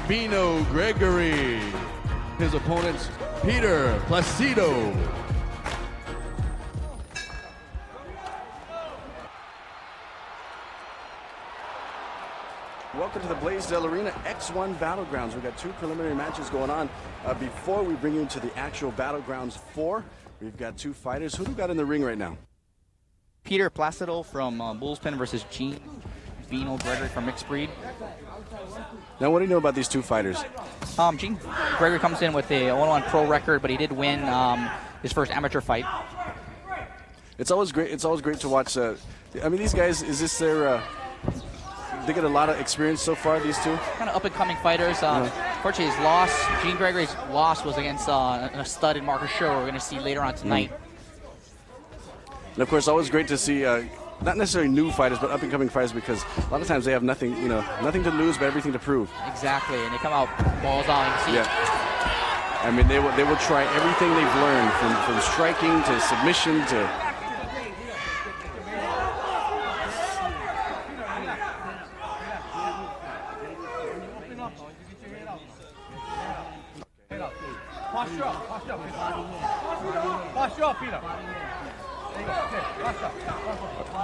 Gregory. His opponents, Peter Placido. Welcome to the Blaisdell Arena X1 Battlegrounds. We've got two preliminary matches going on. Before we bring you into the actual Battlegrounds 4, we've got two fighters. Who do we got in the ring right now? Peter Placido from Bullspen versus Gene Gregory from Mixed Breed. Now, what do you know about these two fighters? Gene Gregory comes in with a 1-1 pro record, but he did win his first amateur fight. It's always great. It's always great to watch. I mean, these guys. Is this their? They get a lot of experience so far. These two. Kind of up-and-coming fighters. Fortunately, his loss, Gene Gregory's loss, was against a stud in Marcus Shore. We're going to see later on tonight. And of course, always great to see. Not necessarily new fighters, but up-and-coming fighters, because a lot of times they have nothing, nothing to lose, but everything to prove. Exactly, and they come out balls out. You can see. Yeah. I mean, they will try everything they've learned from striking to submission to. Posture up, Peter.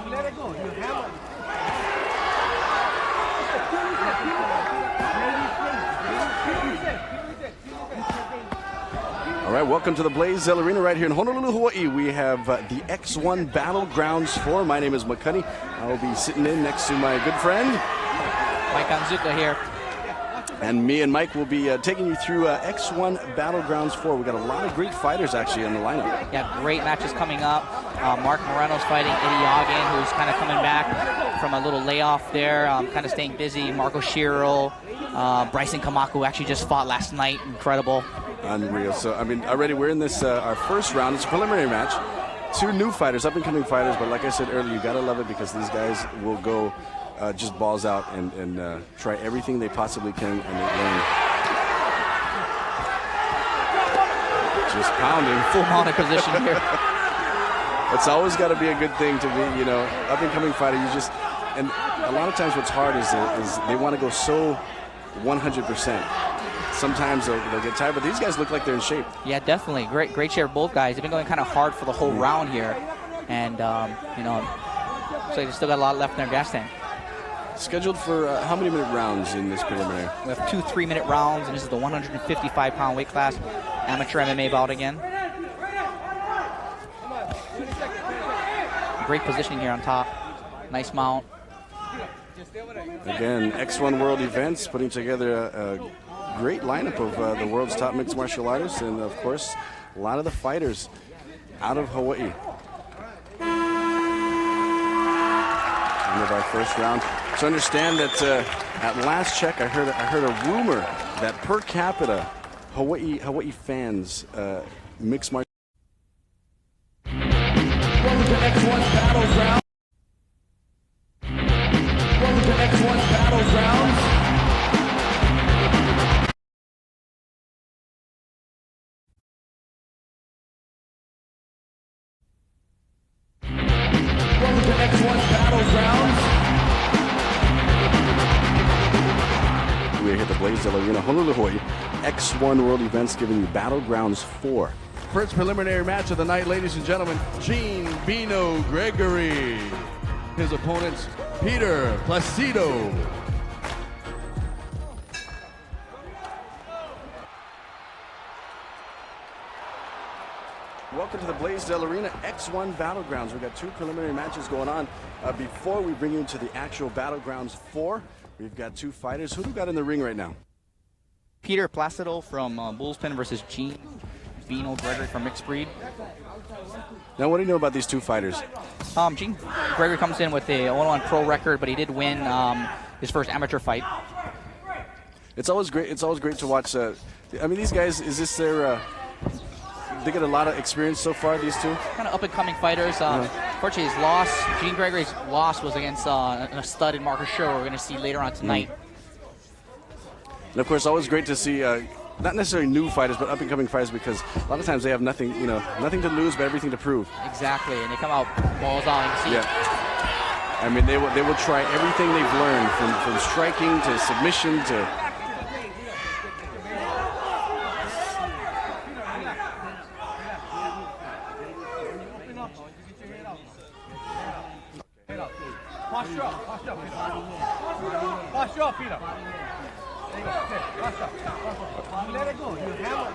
Let it go. You have it. All right, welcome to the Blaisdell Arena right here in Honolulu, Hawaii. We have the X1 Battlegrounds 4. My name is McCunny. I will be sitting in next to my good friend Mike Anzuka here. And me and Mike will be taking you through X1 Battlegrounds 4. We've got a lot of great fighters actually in the lineup. Yeah, great matches coming up. Mark Morano's fighting Eddie Ogden, who's kind of coming back from a little layoff there, kind of staying busy. Mark Oshiro, Bryson Kamaku actually just fought last night. Incredible. Unreal. So, I mean, already we're in this, our first round. It's a preliminary match. Two new fighters, up-and-coming fighters, but like I said earlier, you got to love it because these guys will go just balls out and try everything they possibly can, and they learn. Just pounding. Full mounted position here. It's always got to be a good thing to be, up-and-coming fighter. You just, and a lot of times what's hard is they want to go so 100%. Sometimes they'll get tired, but these guys look like they're in shape. Yeah, definitely. Great share of both guys. They've been going kind of hard for the whole round here, and so they still got a lot left in their gas tank. Scheduled for how many minute rounds in this preliminary? We have 2 3-minute rounds, and this is the 155-pound weight class. Amateur MMA bout again. Great positioning here on top. Nice mount. Again, X1 World Events putting together a great lineup of the world's top mixed martial artists, and of course, a lot of the fighters out of Hawaii. End of our first round. So understand that at last check, I heard a rumor that per capita, Hawaii fans mixed martial. Welcome to X1 Battlegrounds. Welcome to X1 Battlegrounds. Welcome to X1 Battlegrounds. We're here at the Blaisdell Arena, Honolulu, Hawaii. X1 World Events giving you Battlegrounds 4. First preliminary match of the night, ladies and gentlemen. Gene Gregory. His opponents, Peter Placido. Welcome to the Blaisdell Arena X1 Battlegrounds. We've got two preliminary matches going on. Before we bring you into the actual Battlegrounds 4, we've got two fighters. Who do we got in the ring right now? Peter Placido from Bullspen versus Gene Gregory from Mixed Breed. Now, what do you know about these two fighters? Gene Gregory comes in with a 1-1 pro record, but he did win his first amateur fight. It's always great. It's always great to watch. I mean, these guys. Is this their? They get a lot of experience so far. These two. Kind of up-and-coming fighters. Fortunately, his loss, Gene Gregory's loss, was against a stud in Marcus Shore. We're going to see later on tonight. And of course, always great to see. Not necessarily new fighters, but up-and-coming fighters, because a lot of times they have nothing, nothing to lose, but everything to prove. Exactly, and they come out balls out. You can see. Yeah. I mean, they will try everything they've learned from striking to submission to. Wash off, Peter. There you go. Okay, wash off. Let it go. You hammer it.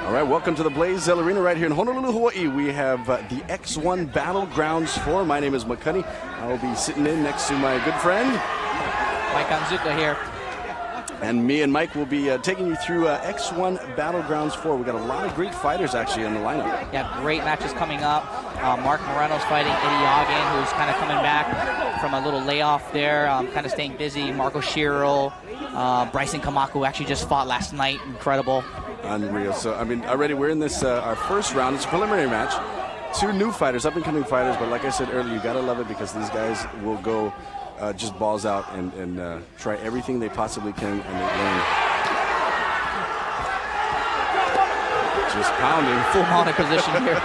All right, welcome to the Blaze Arena right here in Honolulu, Hawaii. We have the X1 Battlegrounds 4. My name is McCunny. I will be sitting in next to my good friend Mike Anzuka here. And me and Mike will be taking you through X1 Battlegrounds 4. We got a lot of great fighters actually in the lineup. Yeah, great matches coming up. Mark Morano's fighting Eddie Ogden, who's kind of coming back from a little layoff there, kind of staying busy. Oshiro, Bryson who actually just fought last night. Incredible. Unreal. So, I mean, already we're in this, our first round. It's a preliminary match. Two new fighters, up-and-coming fighters, but like I said earlier, you got to love it because these guys will go just balls out and try everything they possibly can, and they learn. Just pounding. Full mounted position here.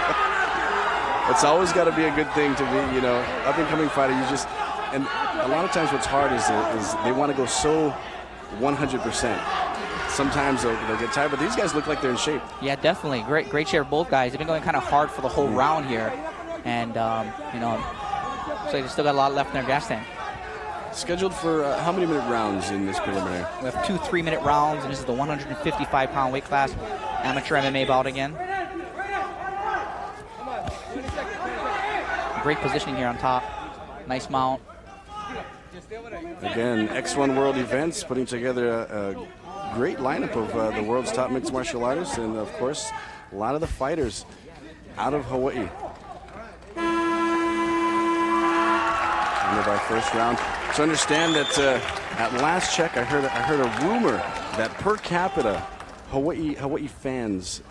It's always got to be a good thing to be, you know, up-and-coming fighter. You just, and a lot of times what's hard is they want to go so 100%. Sometimes they'll get tired, but these guys look like they're in shape. Yeah, definitely. Great share of both guys. They've been going kind of hard for the whole round here. And, you know, so they still got a lot left in their gas tank. Scheduled for how many minute rounds in this preliminary? We have 2 3-minute rounds, and this is the 155-pound weight class. Amateur MMA bout again. Great positioning here on top. Nice mount. Again, X1 World Events putting together a great lineup of the world's top mixed martial artists, and of course, a lot of the fighters out of Hawaii. End of our first round. So understand that at last check, I heard a rumor that per capita, Hawaii fans,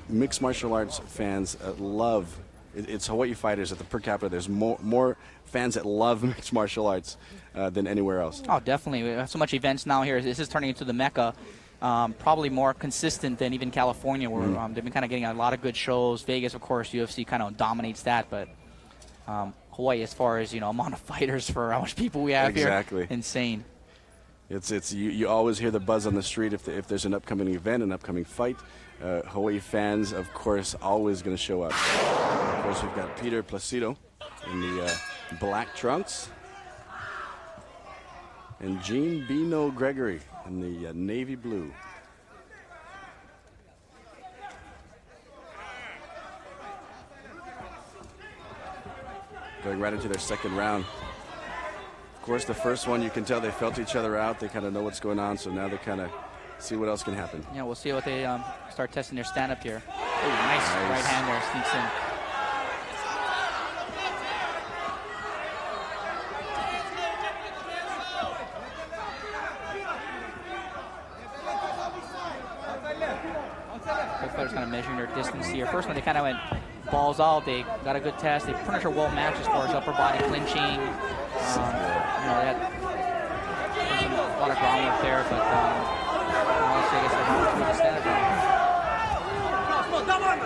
mixed martial arts fans love. It's Hawaii fighters at the per capita. There's more fans that love mixed martial arts than anywhere else. Oh, definitely. We have so much events now here. This is turning into the Mecca. Probably more consistent than even California, where they've been kind of getting a lot of good shows. Vegas, of course, UFC kind of dominates that, but Hawaii, as far as, you know, amount of fighters for how much people we have here, insane. It's you always hear the buzz on the street if there's an upcoming event, an upcoming fight. Hawaii fans, of course, always going to show up. Of course, we've got Peter Placido in the black trunks, and Gene Bino Gregory in the navy blue. Going right into their second round. Of course, the first one, you can tell they felt each other out. They kind of know what's going on, so now they kind of see what else can happen. Yeah, we'll see what they start testing their stand-up here. Oh, nice right hand there, sneaks in. Both fighters kind of measuring their distance here. First one, they kind of went balls out. They got a good test. They pretty much are well matched as far as upper body clinching. You know, they had a lot of groundwork there, but honestly, I guess they're not really stand-up now.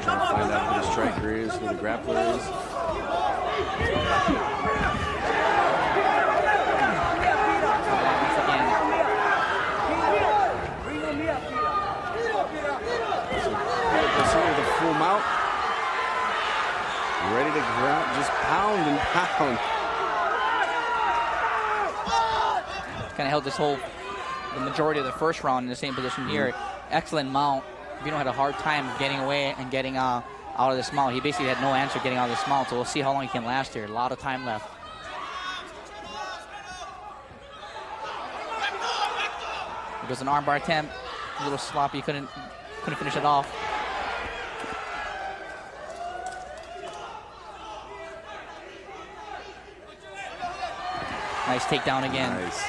Trying to find out who the striker is, who the grappler is. The full mount. Ready to ground, just pound and pound. Kind of held the majority of the first round in the same position here. Excellent mount. Vino had a hard time getting away and getting out of this mount. He basically had no answer getting out of this mount, so we'll see how long he can last here. A lot of time left. It was an armbar attempt, a little sloppy, couldn't finish it off. Nice takedown again. Nice.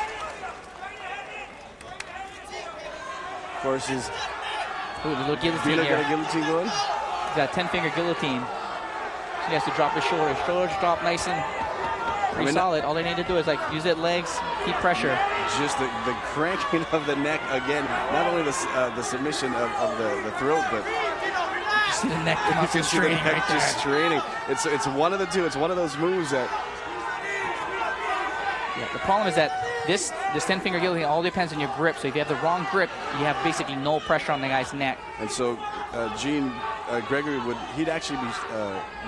Of course, he's a little guillotine here. Got a guillotine going. He's got a 10-finger guillotine. So he has to drop his shoulders. Shoulders drop nice and pretty solid. All they need to do is use their legs, keep pressure. Just the cranking of the neck again. Not only the submission of the throat, but you see the neck just straining right there. Just straining. It's one of the two. It's one of those moves that Yeah, the problem is that this 10-finger guillotine all depends on your grip. So if you have the wrong grip, you have basically no pressure on the guy's neck. And so Gregory he'd actually be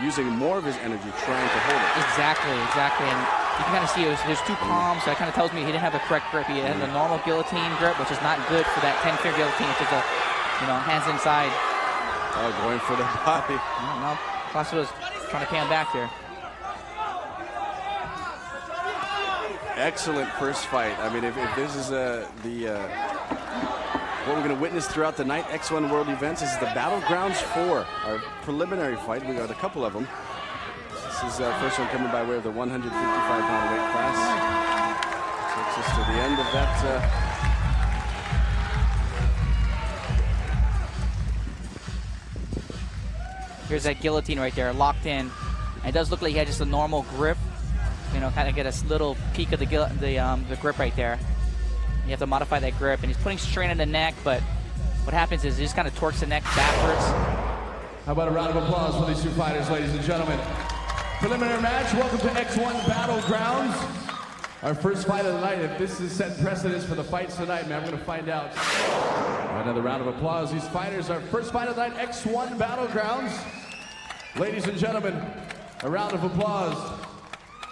using more of his energy trying to hold it. Exactly. And you can kind of see there's two palms, so that kind of tells me he didn't have the correct grip. He had the normal guillotine grip, which is not good for that 10-finger guillotine, which is hands inside. Oh, going for the body. No, Placido's trying to pan back here. Excellent first fight. I mean, if this is what we're going to witness throughout the night, X1 World Events, this is the Battlegrounds 4, our preliminary fight. We got a couple of them. This is the first one coming by way of the 155-pound weight class. Takes us to the end of that. Here's that guillotine right there, locked in. And it does look like he had just a normal grip. Kind of get a little peek of the grip right there. You have to modify that grip, and he's putting strain on the neck, but what happens is he just kind of torques the neck backwards. How about a round of applause for these two fighters, ladies and gentlemen. Preliminary match, welcome to X1 Battlegrounds. Our first fight of the night. If this is setting precedence for the fights tonight, man, I'm going to find out. Another round of applause. These fighters, our first fight of the night, X1 Battlegrounds. Ladies and gentlemen, a round of applause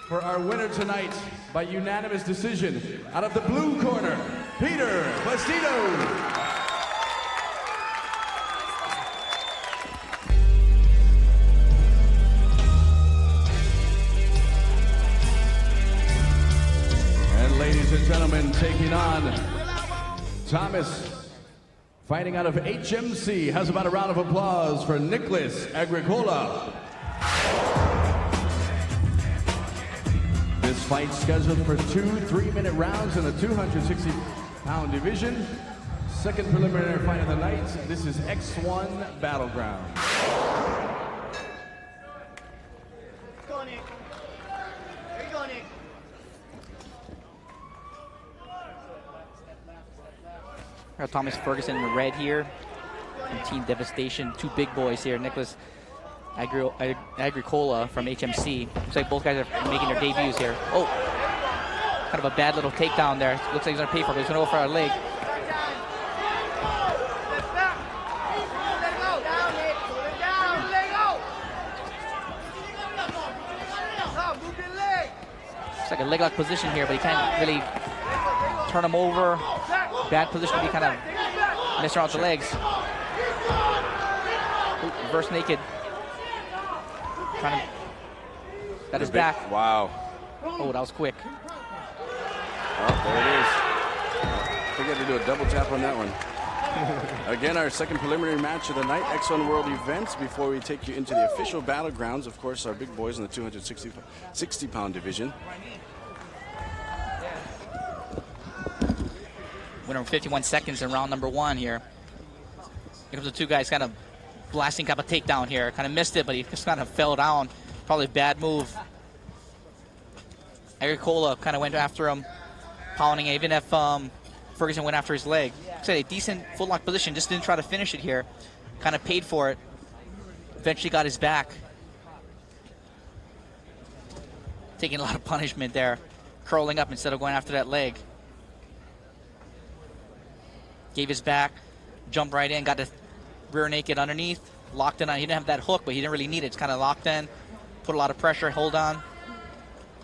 for our winner tonight by unanimous decision. Out of the blue corner, Peter Placido. And ladies and gentlemen, taking on Thomas, fighting out of HMC. How's about a round of applause for Nicholas Agricola? This fight scheduled for 2 3-minute rounds in the 260-pound division. Second preliminary fight of the night. This is X1 Battleground. Thomas Ferguson in the red here. And Team Devastation, two big boys here. Nicholas Agricola from HMC. Looks like both guys are making their debuts here. Oh, kind of a bad little takedown there. Looks like he's going to pay for it. He's going to go for our leg. It's like a leg lock position here, but he can't really turn him over. Bad position to be kind of messing around with the legs. Ooh, reverse naked. Trying to, got his back. Wow. Oh, that was quick. Oh, there it is. I think I had to do a double tap on that one. Again, our second preliminary match of the night, X1 World Events. Before we take you into the official Battlegrounds, of course, our big boys in the 260-pound division. Winner 51 seconds in round number 1 here. Here comes the two guys kind of blasting kind of a takedown here. Kind of missed it, but he just kind of fell down. Probably a bad move. Agricola kind of went after him, pounding it, even if Ferguson went after his leg. Looks like a decent footlock position, just didn't try to finish it here. Kind of paid for it. Eventually got his back. Taking a lot of punishment there. Curling up instead of going after that leg. Gave his back, jumped right in, got the rear naked underneath, locked in on. He didn't have that hook, but he didn't really need it. It's kind of locked in, put a lot of pressure, hold on.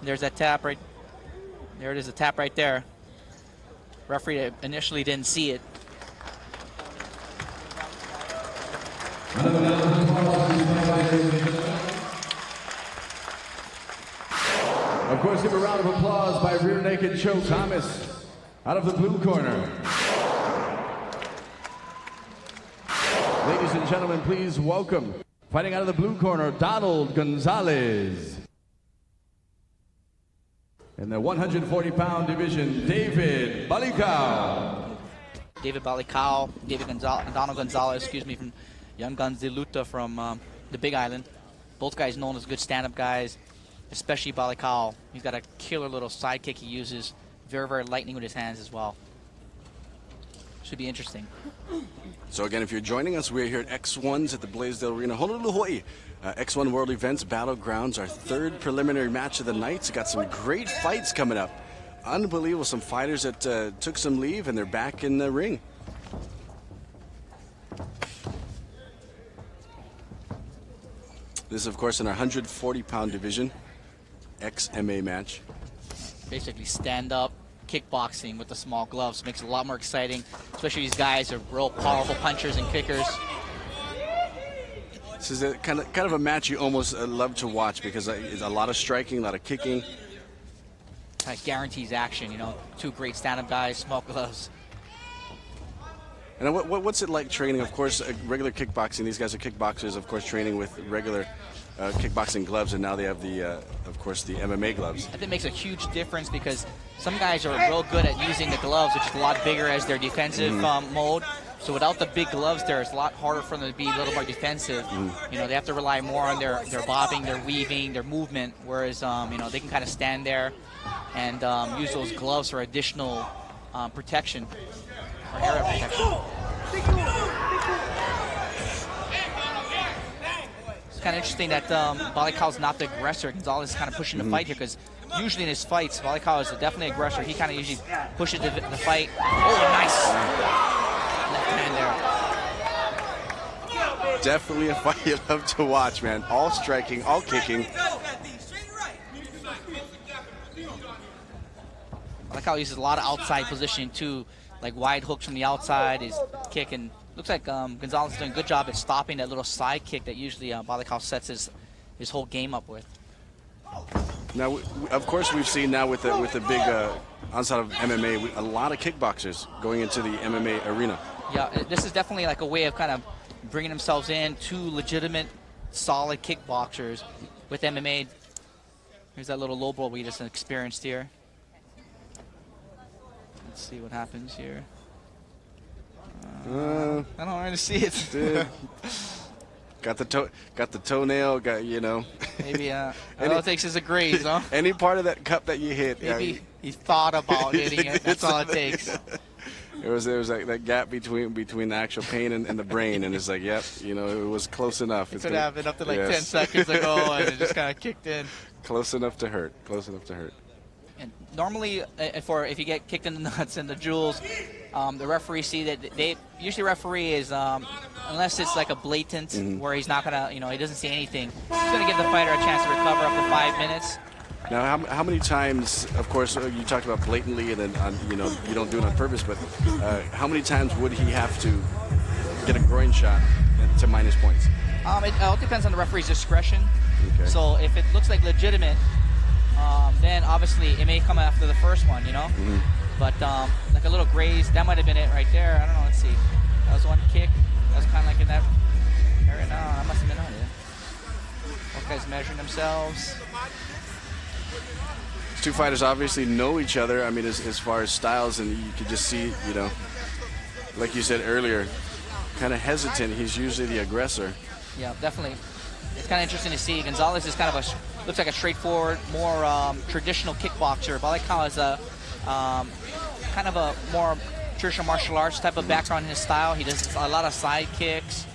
There's that tap right. There it is, a tap right there. Referee initially didn't see it. Of course, give a round of applause by rear naked Joe Thomas out of the blue corner. Ladies and gentlemen, please welcome, fighting out of the blue corner, Donald Gonzales. In the 140-pound division, David Balika. Donald Gonzales, from Young Guns de Luta from the Big Island. Both guys known as good stand-up guys, especially Balika. He's got a killer little sidekick he uses. Very, very lightning with his hands as well. Should be interesting. So again, if you're joining us, we're here at X1's at the Blaisdell Arena, Honolulu, Hawaii. X1 World Events Battlegrounds, our third preliminary match of the night. It's got some great fights coming up. unbelievable. Some fighters that took some leave and they're back in the ring. This is, of course, in our 140-pound division, XMA match. Basically stand-up kickboxing with the small gloves. Makes it a lot more exciting, especially these guys are real powerful punchers and kickers. This is a kind of a match you almost love to watch because it's a lot of striking, a lot of kicking. Kind of guarantees action, you know. Two great stand-up guys, small gloves. And what's it like training? Of course, regular kickboxing. These guys are kickboxers, of course, training with regular kickboxing gloves, and now they have the, of course, the MMA gloves. I think it makes a huge difference because some guys are real good at using the gloves, which is a lot bigger as their defensive mode. So without the big gloves there, it's a lot harder for them to be a little more defensive. You know, they have to rely more on their bobbing, their weaving, their movement, whereas, you know, they can kind of stand there and use those gloves for additional protection, or area protection. It's kind of interesting that Balika is not the aggressor. Gonzales is kind of pushing the fight here because usually in his fights, Balika is definitely an aggressor. He kind of usually pushes the fight. Oh, nice. Left hand there. Definitely a fight you love to watch, man. All striking, all kicking. Balika uses a lot of outside positioning too, like wide hooks from the outside, his kick, and looks like Gonzales is doing a good job at stopping that little side kick that usually Balika sets his whole game up with. Now, of course, we've seen now with the big onslaught of MMA, a lot of kickboxers going into the MMA arena. Yeah, this is definitely like a way of kind of bringing themselves in, two legitimate, solid kickboxers with MMA. Here's that little low blow we just experienced here. Let's see what happens here. I don't really see it. Dude. Got the toenail. Got, you know. Maybe all it takes is a graze, huh? Any part of that cup that you hit. Maybe he thought about hitting it. That's all it takes. There was that gap between the actual pain and the brain, and it's like, yep, you know, it was close enough. It could have been up to like 10 seconds ago, and it just kind of kicked in. Close enough to hurt. Close enough to hurt. And normally, if you get kicked in the nuts and the jewels, the referee see that usually referee is unless it's like a blatant where he's not gonna, you know, he doesn't see anything. He's gonna give the fighter a chance to recover up to 5 minutes. Now, how many times? Of course, you talked about blatantly, and then you know you don't do it on purpose. But how many times would he have to get a groin shot to minus points? It all depends on the referee's discretion. Okay. So if it looks like legitimate, then obviously it may come after the first one, you know. But like a little graze, that might have been it right there. I don't know. Let's see. That was one kick. That was kind of like in that area. No, that must have been on it. Both guys measuring themselves. These two fighters obviously know each other. I mean, as far as styles, and you could just see, you know, like you said earlier, kind of hesitant. He's usually the aggressor. Yeah, definitely. It's kind of interesting to see. Gonzales is kind of looks like a straightforward, more traditional kickboxer. Balika is a kind of a more traditional martial arts type of background in his style. He does a lot of side kicks,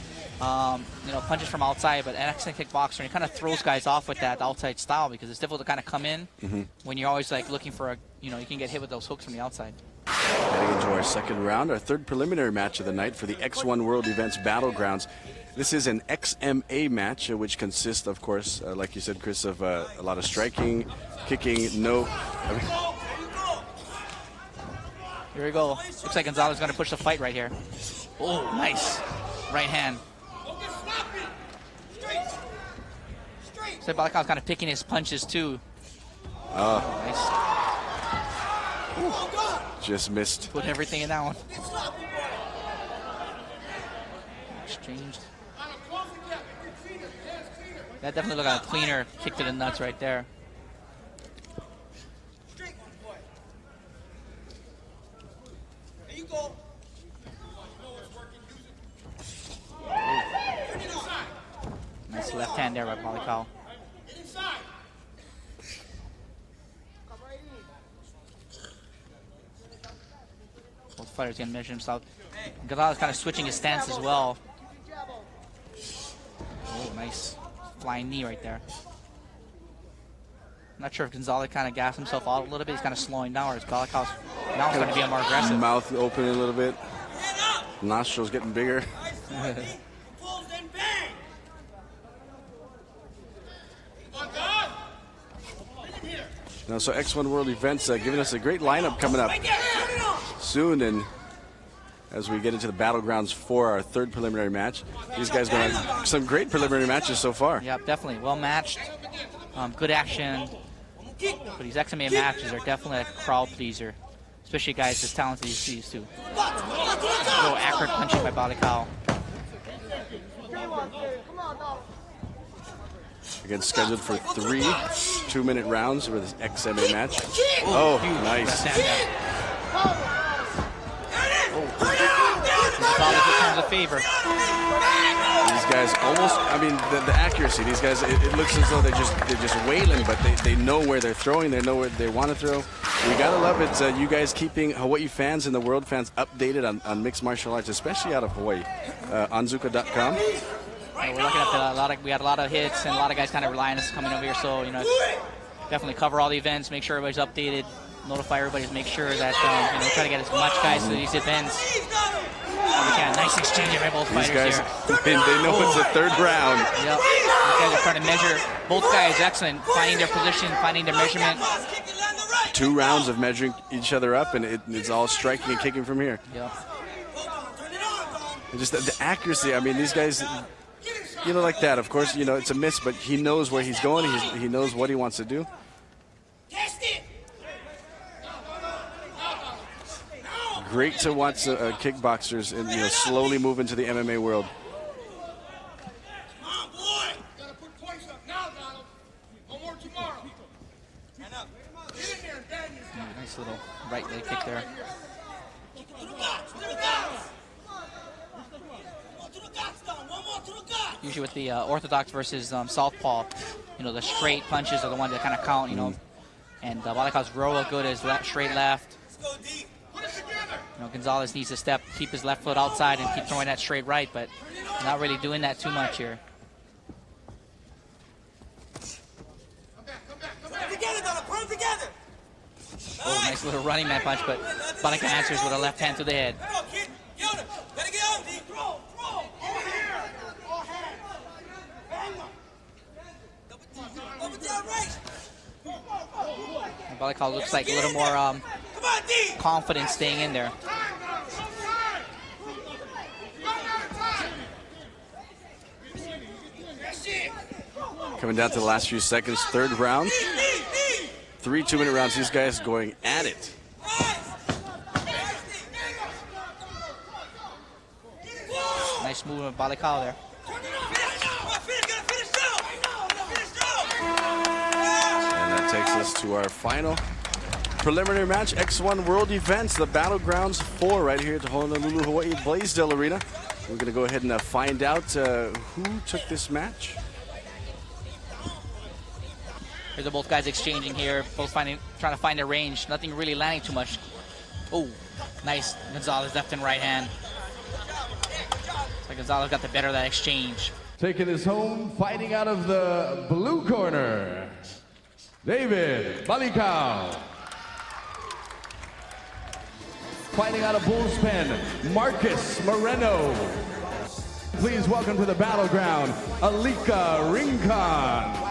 you know, punches from outside, but an excellent kickboxer. And he kind of throws guys off with that outside style because it's difficult to kind of come in when you're always like looking for you know, you can get hit with those hooks from the outside. Heading into our second round, our third preliminary match of the night for the X1 World Events Battlegrounds. This is an XMA match, which consists, of course, like you said, Chris, of a lot of striking, kicking, Here we go. Looks like Gonzales is going to push the fight right here. Oh, nice. Right hand. So Balika's kind of picking his punches, too. Nice. Just missed. Put everything in that one. Exchanged. That definitely looked like a cleaner kick to the nuts right there. Nice left hand there by Balika. Both fighters going to measure himself. Gonzales kind of switching his stance as well. Oh, nice. Flying knee right there. Not sure if Gonzales kind of gassed himself out a little bit. He's kind of slowing down, whereas Balika's now starting to be more aggressive. Mouth opening a little bit. Nostrils getting bigger. Now, so X1 World Events giving us a great lineup coming up soon, and as we get into the Battlegrounds for our third preliminary match, these guys going to have some great preliminary matches so far. Yep, definitely well matched, good action. But these XMA matches are definitely a crowd pleaser, especially guys as talented as these two. A little accurate punching by Balika. Again, scheduled for 3 2-minute rounds for this XMA match. Oh, nice. Gonzales returns a favor. These guys almost, I mean, the accuracy. These guys, it looks as though they're just wailing, but they know where they're throwing. They know where they want to throw. We gotta love it. You guys keeping Hawaii fans and the world fans updated on mixed martial arts, especially out of Hawaii. Onzuka.com. We're looking at we had a lot of hits and a lot of guys kind of rely on us coming over here. So definitely cover all the events, make sure everybody's updated, notify everybody to make sure that try to get as much guys to these events. Nice exchange by both fighters here. They know it's the third round. Yep. These guys are trying to measure. Both guys excellent, finding their position, finding their measurement. 2 rounds of measuring each other up, and it's all striking and kicking from here. Yep. And just the accuracy. I mean, these guys, like that. Of course, it's a miss, but he knows where he's going. He knows what he wants to do. Great to watch kickboxers and slowly move into the MMA world. Nice little right leg kick there. Usually with the orthodox versus southpaw, the straight punches are the ones that kind of count, And Balika's real good as straight left. Gonzales needs to keep his left foot outside and keep throwing that straight right, but not really doing that too much here. Oh, nice little running man punch, but Balika answers with a left hand to the head. Balika looks like a little more confident staying in there. Coming down to the last few seconds, third round. 3 2-minute rounds. These guys going at it. Nice movement by Balika there. And that takes us to our final preliminary match, X1 World Events, the Battlegrounds 4 right here at Honolulu, Hawaii, Blaisdell Arena. We're going to go ahead and find out who took this match. Here's both guys exchanging here, both trying to find their range. Nothing really landing too much. Oh, nice. Gonzales left and right hand. So Gonzales got the better of that exchange. Taking his home, fighting out of the blue corner, David Balika. Fighting out of Bull's Pen, Marcus Moreno. Please welcome to the battleground, Alika Rincon.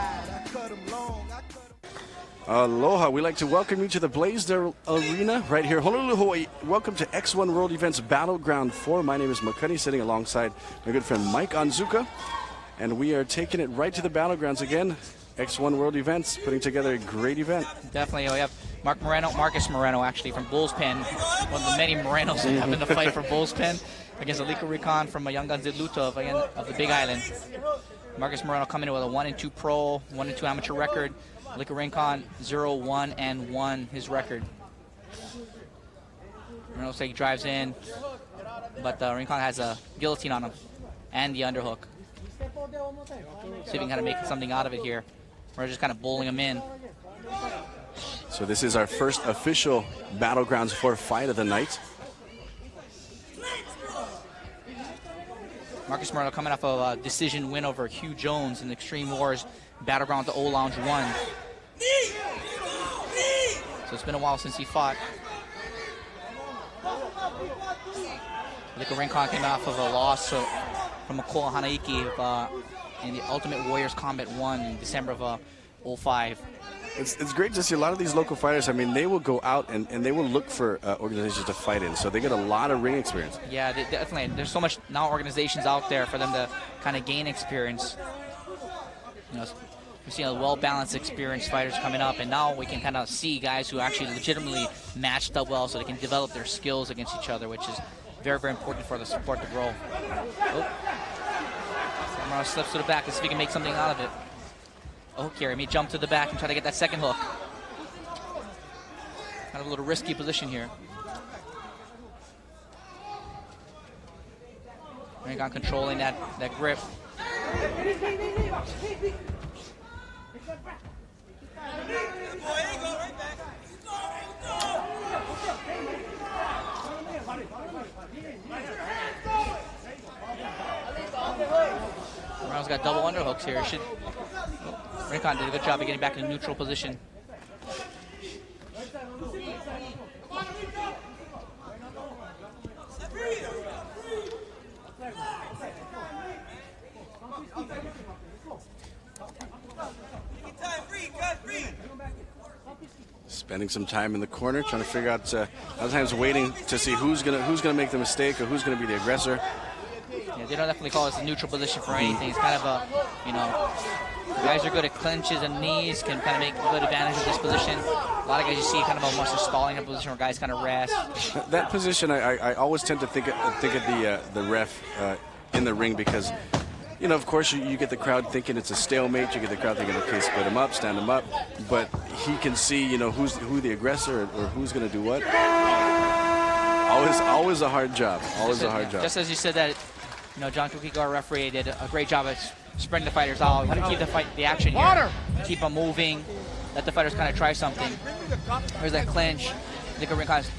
Aloha, we'd like to welcome you to the Blaisdell Arena right here, Honolulu, Hawaii. Welcome to X1 World Events Battleground 4. My name is McCuddy, sitting alongside my good friend Mike Onzuka. And we are taking it right to the Battlegrounds again. X1 World Events, putting together a great event. Definitely. We have Marcus Moreno, actually, from Bull's Pen. One of the many Morenos that have in the fight for Bull's Pen against Alika Rincon from Young Guns de Luta of the Big Island. Marcus Moreno coming in with a 1-2 pro, 1-2 amateur record. Alika Rincon 0-1-1 his record. Moreno looks like he drives in, but Rincon has a guillotine on him and the underhook. See if we can kind of make something out of it here. We're just kind of bowling him in. So this is our first official Battlegrounds 4 fight of the night. Marcus Moreno coming off of a decision win over Hugh Jones in Extreme Wars Battlegrounds O Lounge 1. So it's been a while since he fought. Rincon came off of a loss from Makoa Hanaiki in the Ultimate Warriors Combat 1 in December of 05. It's great to see a lot of these local fighters. I mean, they will go out and they will look for organizations to fight in, so they get a lot of ring experience. Yeah, definitely. There's so much now organizations out there for them to kind of gain experience. You know, we're seeing a well-balanced, experienced fighters coming up, and now we can kind of see guys who actually legitimately matched up well, so they can develop their skills against each other, which is very, very important for the sport to grow. Oh. Morano slips to the back. Let's see if he can make something out of it. Oh, Gary may jump to the back and try to get that second hook. Kind of a little risky position here. Rincon controlling that grip. Morano's got double underhooks here. Rincon did a good job of getting back in a neutral position. Spending some time in the corner, trying to figure out. Sometimes waiting to see who's gonna make the mistake or who's gonna be the aggressor. Yeah, they don't definitely call this a neutral position for anything. It's kind of a, you know, guys are good at clinches and knees, can kind of make good advantage of this position. A lot of guys you see kind of almost a stalling in a position where guys kind of rest. That position, I always tend to think of the ref in the ring because, you know, of course you get the crowd thinking it's a stalemate. You get the crowd thinking, okay, split him up, stand him up. But he can see, you know, who the aggressor or who's going to do what. Always a hard job. Always a hard job. Just as you said that, you know, John Kukiga, our referee, did a great job at spreading the fighters out. You want to keep the action here. Keep them moving. Let the fighters kind of try something. There's that clinch. Rincon's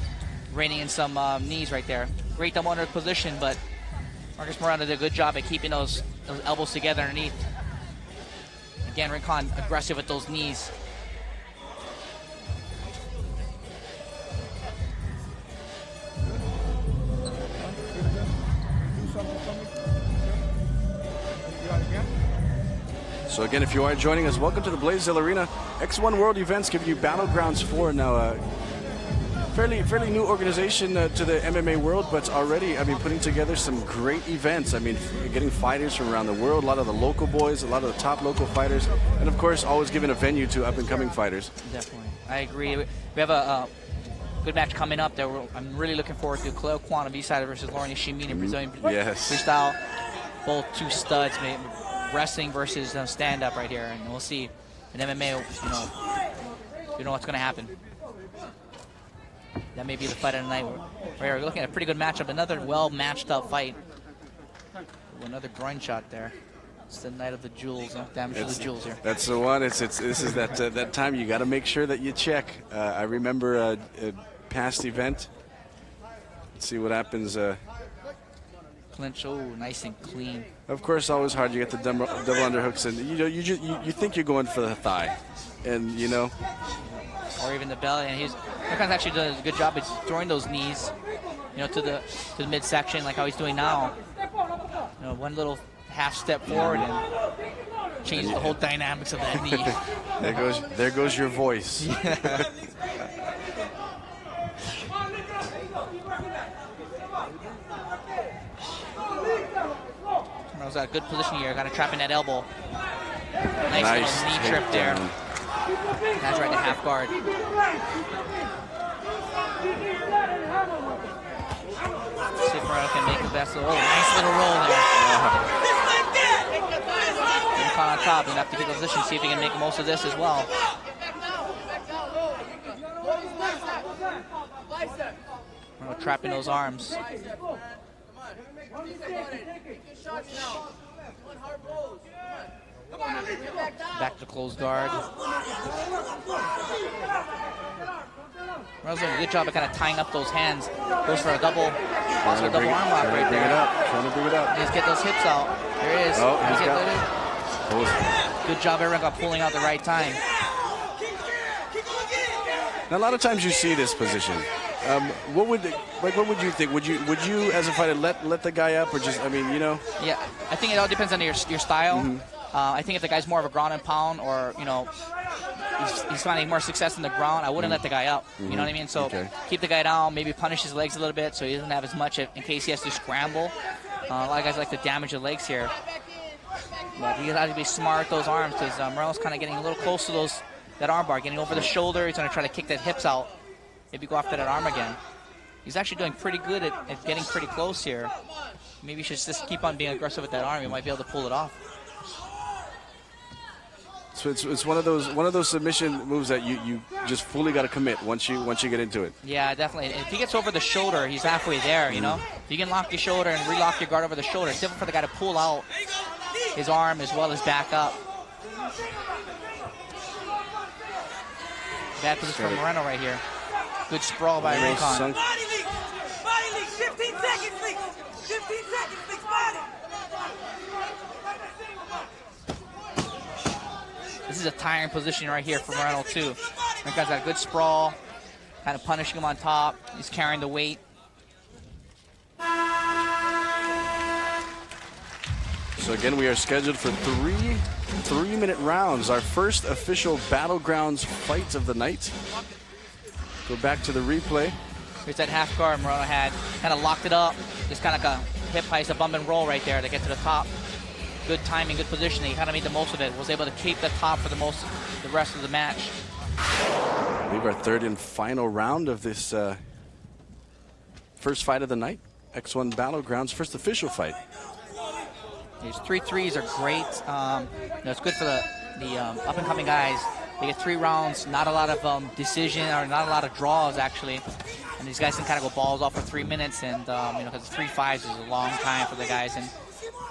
reining in some knees right there. Great double under position, but Marcus Morano did a good job at keeping those elbows together underneath. Again, Rincon aggressive with those knees. So again, if you are joining us, welcome to the Blaisdell Arena. X1 World Events giving you Battlegrounds 4 now. Fairly new organization to the MMA world, but already, I mean, putting together some great events. I mean, getting fighters from around the world, a lot of the local boys, a lot of the top local fighters, and of course, always giving a venue to up-and-coming fighters. Definitely, I agree. We have a good match coming up that I'm really looking forward to. Kwan of Eastside versus Lauren Sheme in Brazilian freestyle. Both two studs, wrestling versus stand-up right here, and we'll see. In MMA, you know what's going to happen. That may be the fight of the night. We're looking at a pretty good matchup. Another well-matched-up fight. Another groin shot there. It's the night of the jewels. Damage to the jewels here. That's the one. This is that time you got to make sure that you check. I remember a past event. Let's see what happens. Clinch, oh, nice and clean. Of course, always hard. You get the double underhooks, and you think you're going for the thigh, and you know, or even the belly. And Ricon's actually doing a good job of throwing those knees, you know, to the midsection, like how he's doing now. You know, one little half step forward and changes the whole dynamics of that knee. There goes your voice. Morano's got a good position here, kind of trapping that elbow. Nice little knee trip there. That's right to half guard. Let's see if Morano can make the best of it. Oh, nice little roll there. Rincon on top, and have to get the position, see if he can make most of this as well. Morano trapping those arms. Back to close guard. Morano's doing a good job of kind of tying up those hands. Goes for a double arm lock right there. Trying to bring it up. Let's get those hips out. There it is. Oh, he's got it. Good job, everyone got pulling out the right time. Now, a lot of times you see this position. What would you think? Would you as a fighter let the guy up, or just, I mean, you know? Yeah, I think it all depends on your style. I think if the guy's more of a ground and pound, or he's finding more success in the ground, I wouldn't let the guy up. You know what I mean? So keep the guy down, maybe punish his legs a little bit so he doesn't have as much in case he has to scramble. A lot of guys like to damage the legs here. But you got to be smart with those arms, because Moreno's kind of getting a little close to that arm bar, getting over the shoulder. He's going to try to kick that hips out. Maybe go after that arm again. He's actually doing pretty good at getting pretty close here. Maybe you should just keep on being aggressive with that arm. You might be able to pull it off. So it's one of those submission moves that you just fully got to commit once you get into it. Yeah, definitely. If he gets over the shoulder, he's halfway there. You know, if you can lock your shoulder and relock your guard over the shoulder, it's different for the guy to pull out his arm as well as back up. Bad position for Moreno right here. Good sprawl by Rincon. Body leak. 15 seconds, please. 15 seconds, please. Body. This is a tiring position right here for Moreno too. Rincon's got a good sprawl, kind of punishing him on top. He's carrying the weight. So again, we are scheduled for three-minute rounds. Our first official Battlegrounds fight of the night. Go back to the replay. Here's that half guard Moreno had. Kind of locked it up. Just kind of like a hip heist, a bump and roll right there to get to the top. Good timing, good positioning. He kind of made the most of it. Was able to keep the top for the rest of the match. I believe our third and final round of this first fight of the night. X1 Battlegrounds, first official fight. These 3-3s are great. It's good for the up-and-coming guys. They get 3 rounds, not a lot of decision, or not a lot of draws, actually. And these guys can kind of go balls off for 3 minutes, and because 3-5s is a long time for the guys. And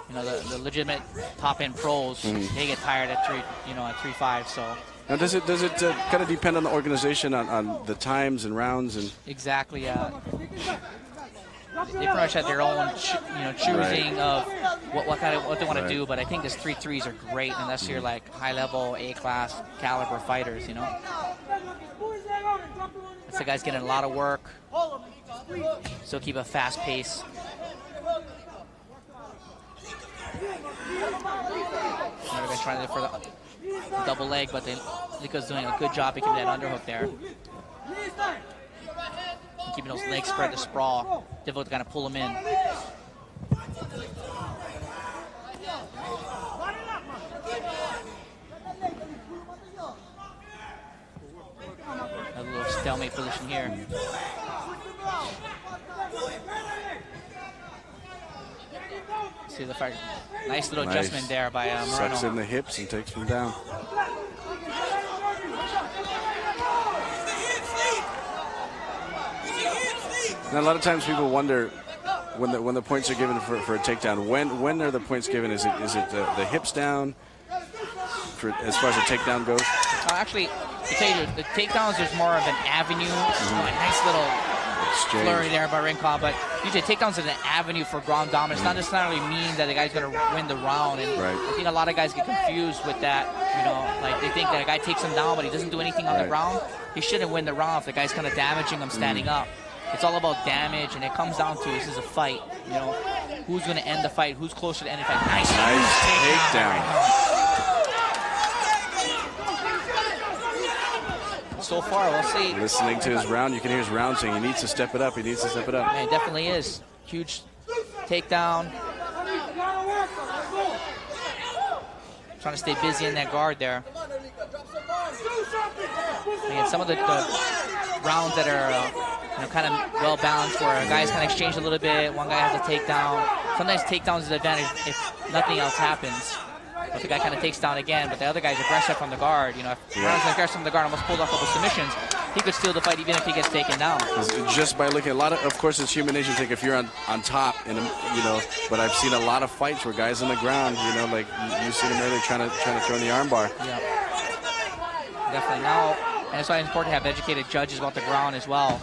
the legitimate top-end pros, they get tired at 3-5. So. Now, does it kind of depend on the organization on the times and rounds and? Exactly. They pretty much have their own, choosing of what they want to do. But I think these 3-3s are great unless you're like high-level A-class caliber fighters. That's the guy's getting a lot of work. Still keep a fast pace. Another guy trying to for the double leg, but Balika's doing a good job of keeping that underhook there. Keeping those legs spread to sprawl. Difficult to kind of pull him in. A little stalemate position here. See the fight. Nice little adjustment there by Morano. Sucks in the hips and takes him down. Now, a lot of times people wonder when the points are given for a takedown. When are the points given? Is it the hips down as far as the takedown goes? Actually, to tell you, the takedowns, there's more of an avenue. A nice little flurry there by Rincon, but usually takedowns is an avenue for ground dominance. It not necessarily mean that the guy's going to win the round. And I think a lot of guys get confused with that. Like they think that a guy takes him down, but he doesn't do anything on the ground. He shouldn't win the round if the guy's kind of damaging him standing up. It's all about damage, and it comes down to this is a fight. Who's going to end the fight? Who's closer to end the fight? Nice takedown. So far, we'll see. Listening to his round, you can hear his round saying he needs to step it up. He needs to step it up. Yeah, it definitely is. Huge takedown. Trying to stay busy in that guard there. Again, some of the rounds that are kind of well balanced, where guys kind of exchange a little bit. One guy has a takedown. Sometimes takedowns is an advantage if nothing else happens. But the guy kind of takes down again, but the other guy's aggressive from the guard. If Morano's aggressive from the guard, almost pulled off a couple submissions, he could steal the fight even if he gets taken down. Just by looking, of course, it's human nature to think if you're on top, but I've seen a lot of fights where guys on the ground, like you see them earlier trying to throw in the armbar. Yeah, definitely. Now, and it's why it's important to have educated judges about the ground as well.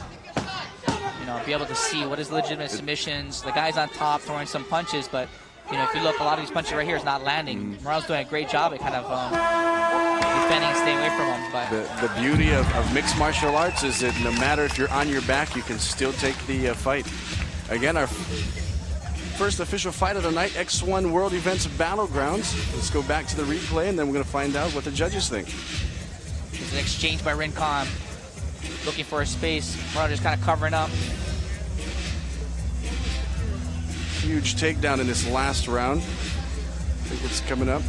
Be able to see what is legitimate submissions. The guy's on top throwing some punches, but if you look, a lot of these punches right here is not landing. Morano's doing a great job at kind of defending and staying away from him. But The beauty of mixed martial arts is that no matter if you're on your back, you can still take the fight. Again, our first official fight of the night, X1 World Events Battlegrounds. Let's go back to the replay, and then we're going to find out what the judges think. there's an exchange by Rincon, looking for a space. Morano just kind of covering up. Huge takedown in this last round. I think it's coming up.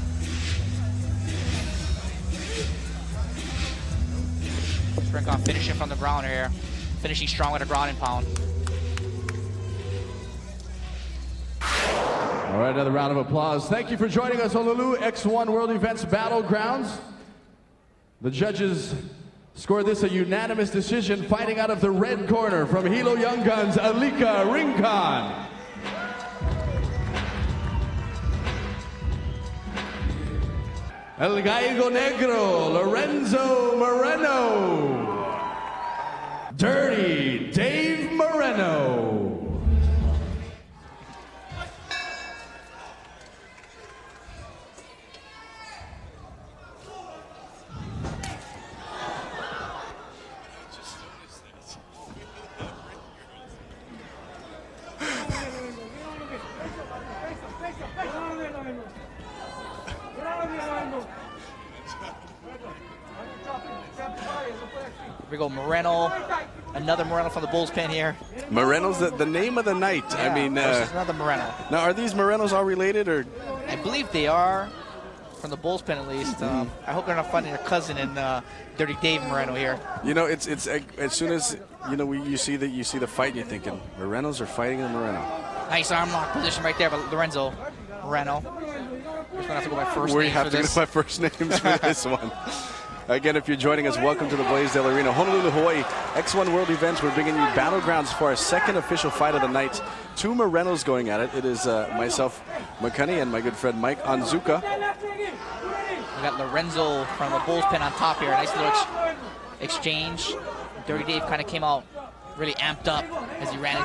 Rincon finishing from the ground here, finishing strong with a ground and pound. All right, another round of applause. Thank you for joining us on Lulu X1 World Events Battlegrounds. The judges scored this a unanimous decision, fighting out of the red corner from Hilo Young Guns, Balika, Rincon. El Gallo Negro, Lorenzo Moreno. Dirty Dave Moreno. Here we go, Moreno. Another Moreno from the Bulls pen here. Moreno's the name of the night. Yeah, I mean, versus another Moreno. now are these Morenos all related, or? I believe they are, from the Bulls pen at least. I hope they're not finding their cousin in Dirty Dave Moreno here. You know, it's as soon as you see the fight, and you're thinking Morenos are fighting a Moreno. Nice arm lock position right there, but Lorenzo Moreno. Just gonna have to go by first We name have for to this. get my first names for this one. Again, if you're joining us, welcome to the Blaisdell Arena, Honolulu, Hawaii. X1 World Events, we're bringing you Battlegrounds for our second official fight of the night. Two Morenos going at it. It is myself, McCunny, and my good friend Mike Onzuka. We got Lorenzo from the Bulls pen on top here. Nice little exchange. Dirty Dave kind of came out really amped up as he ran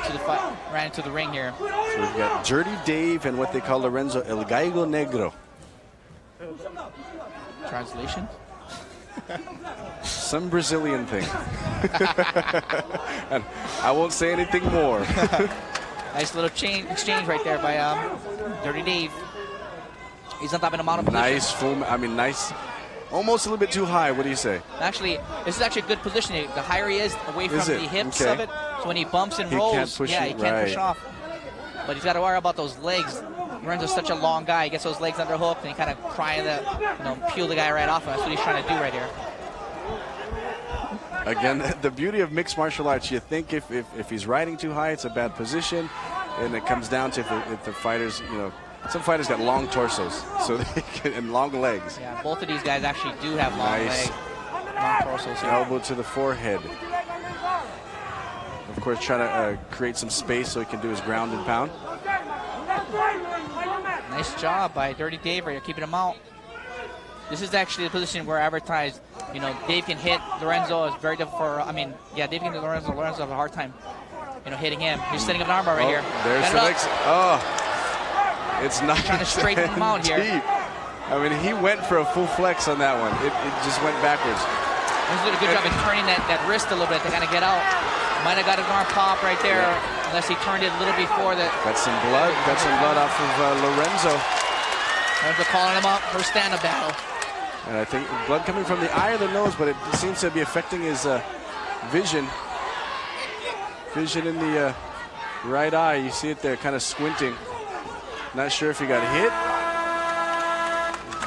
into the ring here. So we've got Dirty Dave and what they call Lorenzo El Gallo Negro. Translation? Some Brazilian thing. And I won't say anything more. Nice little exchange right there by Dirty Dave. He's on top in a mountain position. Nice full, nice. Almost a little bit too high. What do you say? Actually, this is actually a good positioning. The higher he is away from the hips Okay. of it, so when he bumps and He rolls, can't push he it, can't push right. off. But he's got to worry about those legs. Lorenzo's such a long guy. He gets those legs underhooked and he kind of trying to peel the guy right off him. That's what he's trying to do right here. Again, the beauty of mixed martial arts, you think if he's riding too high, it's a bad position, and it comes down to if the fighters, some fighters got long torsos, so they can, and long legs. Yeah, both of these guys actually do have long Nice. legs, long torsos here. Elbow to the forehead. Of course, trying to create some space so he can do his ground and pound. Nice job by Dirty Dave right here, keeping him out. This is actually the position where advertised, Dave can hit Lorenzo. It's very difficult for, Dave can hit Lorenzo. Lorenzo have a hard time, hitting him. He's setting up an armbar right here. There's Got the it up. legs. Oh, it's not Trying to straighten him out here. deep. He went for a full flex on that one. It just went backwards. He's doing a good job in turning that wrist a little bit to kind of get out. Might have got an arm pop right there, unless he turned it a little before that. Got some blood. Got some blood off of Lorenzo. Lorenzo calling him up for stand-up battle. And I think blood coming from the eye or the nose, but it seems to be affecting his vision. Vision in the right eye. You see it there, kind of squinting. Not sure if he got hit.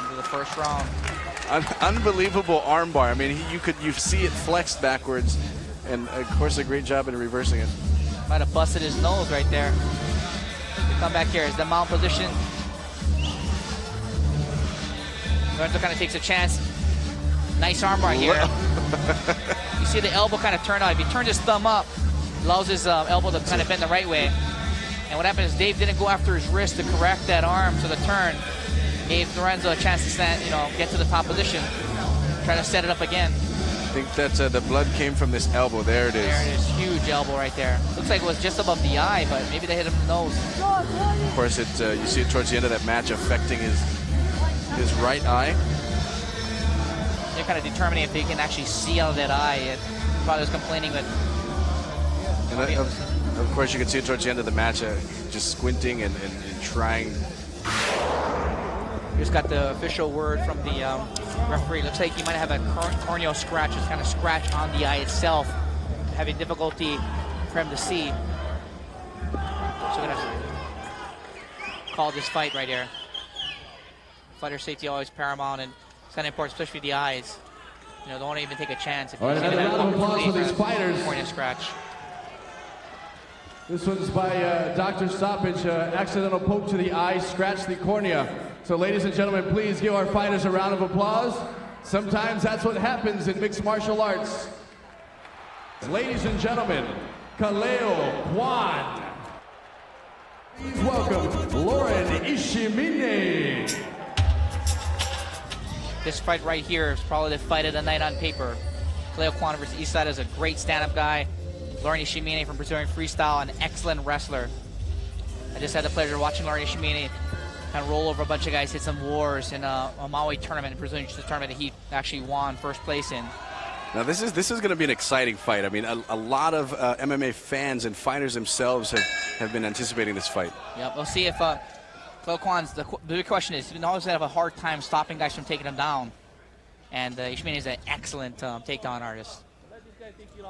Into the first round. Unbelievable armbar. You see it flexed backwards, and of course a great job in reversing it. Might have busted his nose right there. We come back here. Is the mount position? Lorenzo kind of takes a chance. Nice armbar here. You see the elbow kind of turn out. If he turns his thumb up, allows his elbow to kind of bend the right way. And what happened is Dave didn't go after his wrist to correct that arm to the turn. Gave Lorenzo a chance to stand, get to the top position. Try to set it up again. I think that the blood came from this elbow. There it is. There it is. Huge elbow right there. Looks like it was just above the eye, but maybe they hit him in the nose. Of course, you see it towards the end of that match affecting his right eye. they're kind of determining if they can actually see out of that eye. And probably was complaining that. And of course, you can see it towards the end of the match, just squinting and trying. Just got the official word from the referee. Looks like he might have a corneal scratch, just kind of scratch on the eye itself, having difficulty for him to see. So we're gonna call this fight right here. Fighter safety always paramount, and it's kind of important, especially for the eyes. You know, don't even take a chance. If All right, another round of applause for these fighters. Corneal scratch. This one's by Dr. Stoppage. Accidental poke to the eye, scratch the cornea. So ladies and gentlemen, please give our fighters a round of applause. Sometimes that's what happens in mixed martial arts. Ladies and gentlemen, Kaleo Kwan. Please welcome Lauren Ishimine. This fight right here is probably the fight of the night on paper. Kaleo Kwan versus Eastside is a great stand-up guy. Lauren Ishimine from Brazilian Freestyle, an excellent wrestler. I just had the pleasure of watching Lauren Ishimine kind of roll over a bunch of guys, hit some wars in a Maui tournament, a Brazilian Jiu-Jitsu tournament that he actually won first place in. Now this is going to be an exciting fight. I mean, a lot of MMA fans and fighters themselves have been anticipating this fight. Yep, we'll see if Kaleo Kwan's, the big question is, he always have a hard time stopping guys from taking him down. And Ishimine is an excellent takedown artist.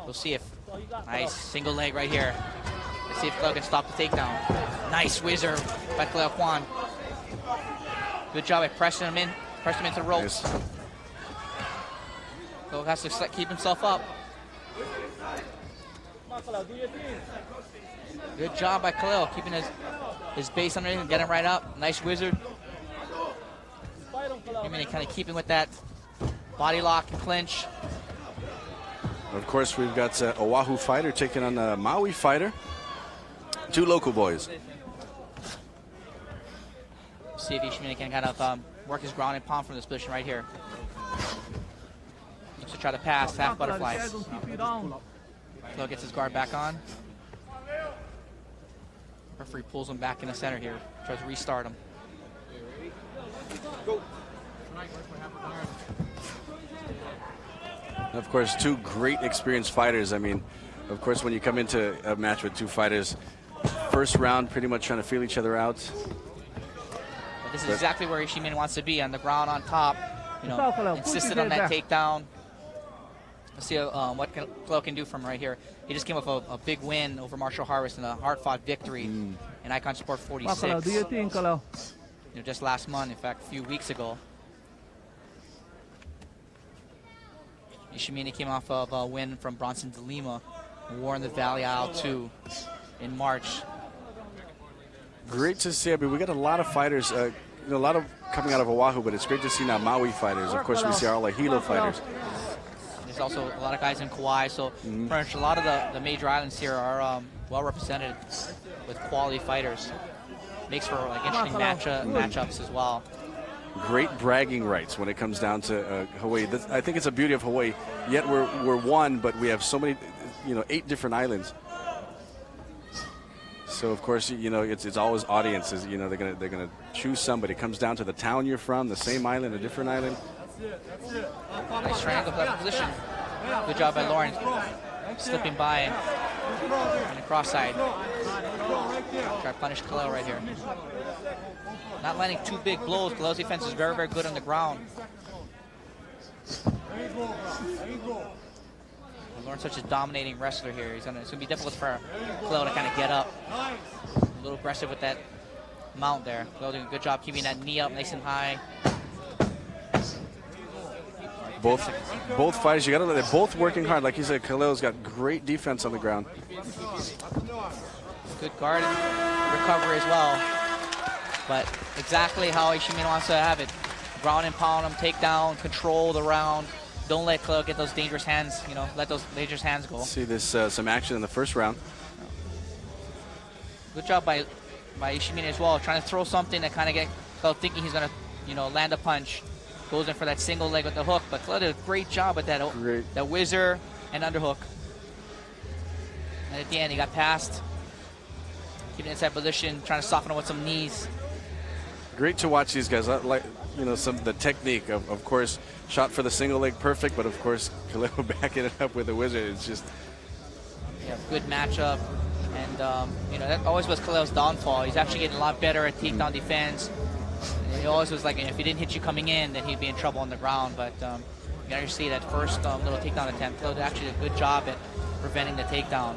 We'll see if, nice single leg right here. Let's see if Kaleo can stop the takedown. Nice whizzer by Kaleo Kwan. Good job at pressing him into the ropes. Nice. Kaleo has to keep himself up. Good job by Kaleo, keeping his base underneath and getting right up. Nice wizard. I mean, kind of keeping with that body lock and clinch. Of course, we've got a Oahu fighter taking on a Maui fighter. Two local boys. See if Ishimine can kind of work his ground and pound from this position right here. Looks to try to pass, half butterflies. Kaleo gets his guard back on. Referee pulls him back in the center here. Tries to restart him. Of course, two great experienced fighters. I mean, of course, when you come into a match with two fighters, first round pretty much trying to feel each other out. But this is exactly where Ishimine wants to be, on the ground on top. You know, insisted on that takedown. Let's see what Kaleo can do from right here. He just came off a big win over Marshall Harvest in a hard-fought victory in Icon Sport 46. What do you think, Kaleo? You know, just last month, in fact, a few weeks ago. Ishimine came off of a win from Bronson de Lima, War in the Valley Isle 2 in March. Great to see. I mean, we got a lot of fighters, a lot of coming out of Oahu, but it's great to see now Maui fighters. Of course, we see our Hilo fighters. There's also a lot of guys in Kauai, so pretty much a lot of the major islands here are well represented with quality fighters. Makes for like interesting matchups as well. Great bragging rights when it comes down to Hawaii. I think it's a beauty of Hawaii. Yet we're one, but we have so many, 8 different islands. So of course, it's always audiences. They're gonna choose somebody. It comes down to the town you're from, the same island, a different island. Nice triangle position. Good job by Lawrence. Slipping by on the cross side. Try to punish Kaleo right here. Not landing too big blows. Kaleo's defense is very, very good on the ground. Lawrence such a dominating wrestler here. It's gonna be difficult for Kaleo to kind of get up. A little aggressive with that mount there. Kaleo doing a good job keeping that knee up nice and high. Both fighters, they're both working hard. Like you said, Kaleo's got great defense on the ground. Good guard and recovery as well. But exactly how Ishimine wants to have it. Ground and pound him, take down, control the round. Don't let Kaleo get those dangerous hands, let those dangerous hands go. See this some action in the first round. Good job by Ishimine as well, trying to throw something that kind of get Kaleo thinking he's going to, land a punch. Goes in for that single leg with the hook, but Kaleo did a great job with that whizzer and underhook. And at the end, he got past, keeping inside position, trying to soften him with some knees. Great to watch these guys. you know, the technique of course, shot for the single leg perfect, but of course, Kaleo backing it up with the wizard. It's just good matchup, and you know, that always was Kaleo's downfall. He's actually getting a lot better at takedown defense. He always was like, if he didn't hit you coming in, then he'd be in trouble on the ground. But you gotta see that first little takedown attempt. Kaleo did actually a good job at preventing the takedown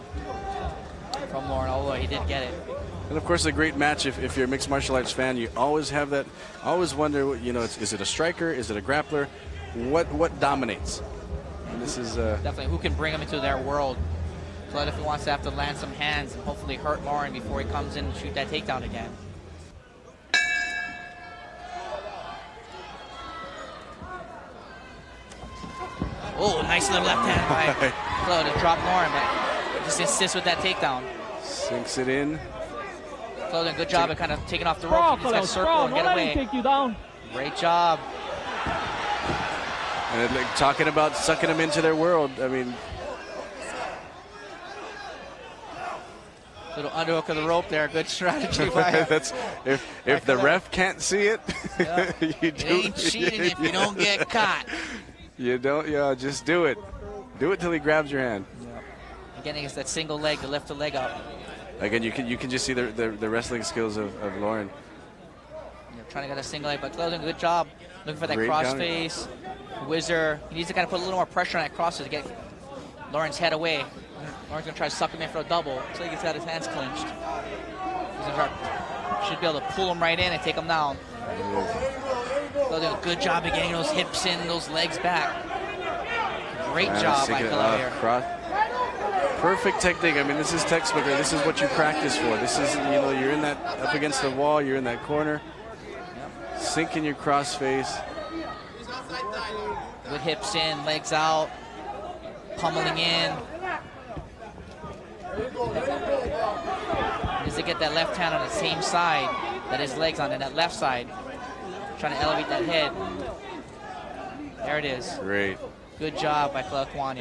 from Lauren, although he did get it. And of course, a great match. If you're a mixed martial arts fan, you always have that. Always wonder, you know, is it a striker? Is it a grappler? What dominates? And this is definitely who can bring him into their world. So if he wants to have to land some hands and hopefully hurt Lauren before he comes in and shoot that takedown again. Oh, nice little left hand by Kaleo to drop Lauren, but just insists with that takedown. Sinks it in. Kaleo did a good job at kind of taking off the rope. He's got to circle and get away. Take you down. Great job. And like, talking about sucking them into their world. I mean, little underhook of the rope there. Good strategy by him. that's if the ref can't see it, Yeah. you It do. ain't cheating if you don't get caught. You don't. Yeah, just do it. Do it till he grabs your hand. Again, it's that single leg to lift the leg up. Again, you can just see the wrestling skills of Lauren. Trying to get a single leg, but Kaleo's doing a good job looking for that Great cross counter. face. Wizard, he needs to kind of put a little more pressure on that cross to get Lauren's head away. Lauren's gonna try to suck him in for a double. Looks like he's got his hands clenched. He's gonna try, should be able to pull him right in and take him down. Kaleo doing a good job of getting those hips in, those legs back. Great job by Kaleo here. Perfect technique. I mean, this is textbook. This is what you practice for. This is, you know, you're in that up against the wall. You're in that corner. Sinking your cross face. Good hips in, legs out, pummeling in. Needs to get that left hand on the same side that his legs on, and that left side. Trying to elevate that head. There it is. Great. Good job by Kwan.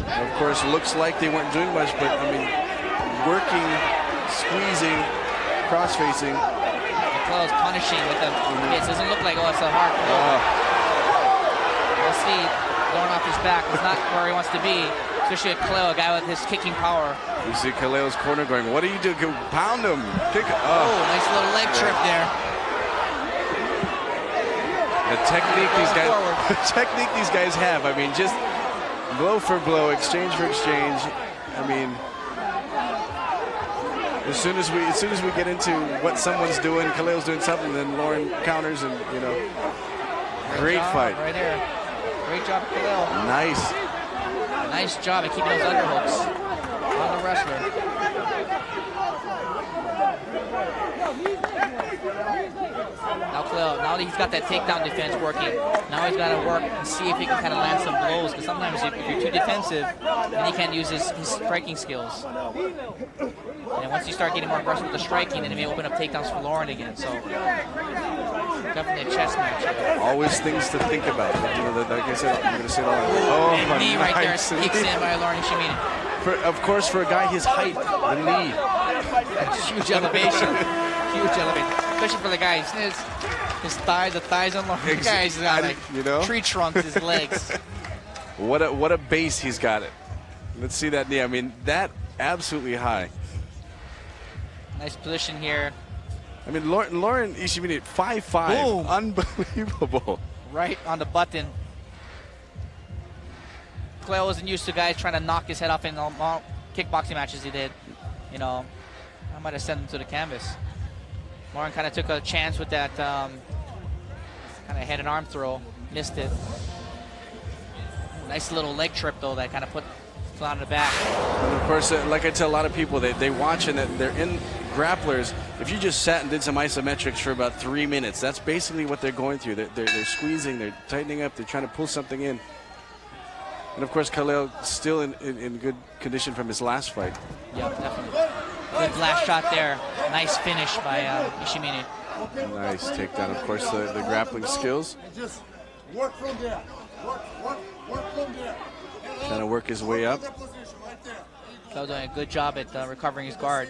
Of course, looks like they weren't doing much, but I mean, working, squeezing, cross-facing. Kaleo's punishing with the hits. Doesn't look like, oh, it's a hard pull. We'll see. Going off his back is not where he wants to be, especially with Kaleo, a guy with his kicking power. You see Kaleo's corner going, what do you do? Go pound him. Kick. Oh, nice little leg trip there. The technique these guys have. I mean, just blow for blow, exchange for exchange. I mean, as soon as we get into what someone's doing, Kaleo's doing something, then Lauren counters, and you know, great fight. Right there. Great job, Kaleo. Nice. Nice job at keeping those underhooks on the wrestler. Now Kaleo, now that he's got that takedown defense working, now he's got to work and see if he can kind of land some blows, because sometimes if you're too defensive, then he can't use his striking skills. And once you start getting more aggressive with the striking, then it may open up takedowns for Lauren again. So definitely a chess match here. Always things to think about. You know, like I said, I'm going to say a lot. Oh, knee right there sneaks in by Lauren Sheme. Of course, for a guy his height, the knee. That's huge elevation. Huge elevation. Especially for the guy. His thighs, the thighs on Lauren. The guy's got like, you know, tree trunks, his legs. What a base he's got it. Let's see that knee. I mean, that absolutely high. Nice position here. I mean, Lauren Ishimine, 5'5". Boom. Unbelievable. Right on the button. Kaleo wasn't used to guys trying to knock his head off in all kickboxing matches he did. You know, I might have sent him to the canvas. Lauren kind of took a chance with that kind of head and arm throw. Missed it. Nice little leg trip, though, that kind of put on the back. And of course, like I tell a lot of people, they watch and they're in grapplers. If you just sat and did some isometrics for about 3 minutes, that's basically what they're going through. They're squeezing, they're tightening up, they're trying to pull something in. And of course, Kaleo still in good condition from his last fight. Yeah, definitely. Good last shot there. Nice finish by Ishimine. Nice takedown. Of course, the grappling skills. Just work from there. Work from there. Trying to work his way up. So doing a good job at recovering his guard.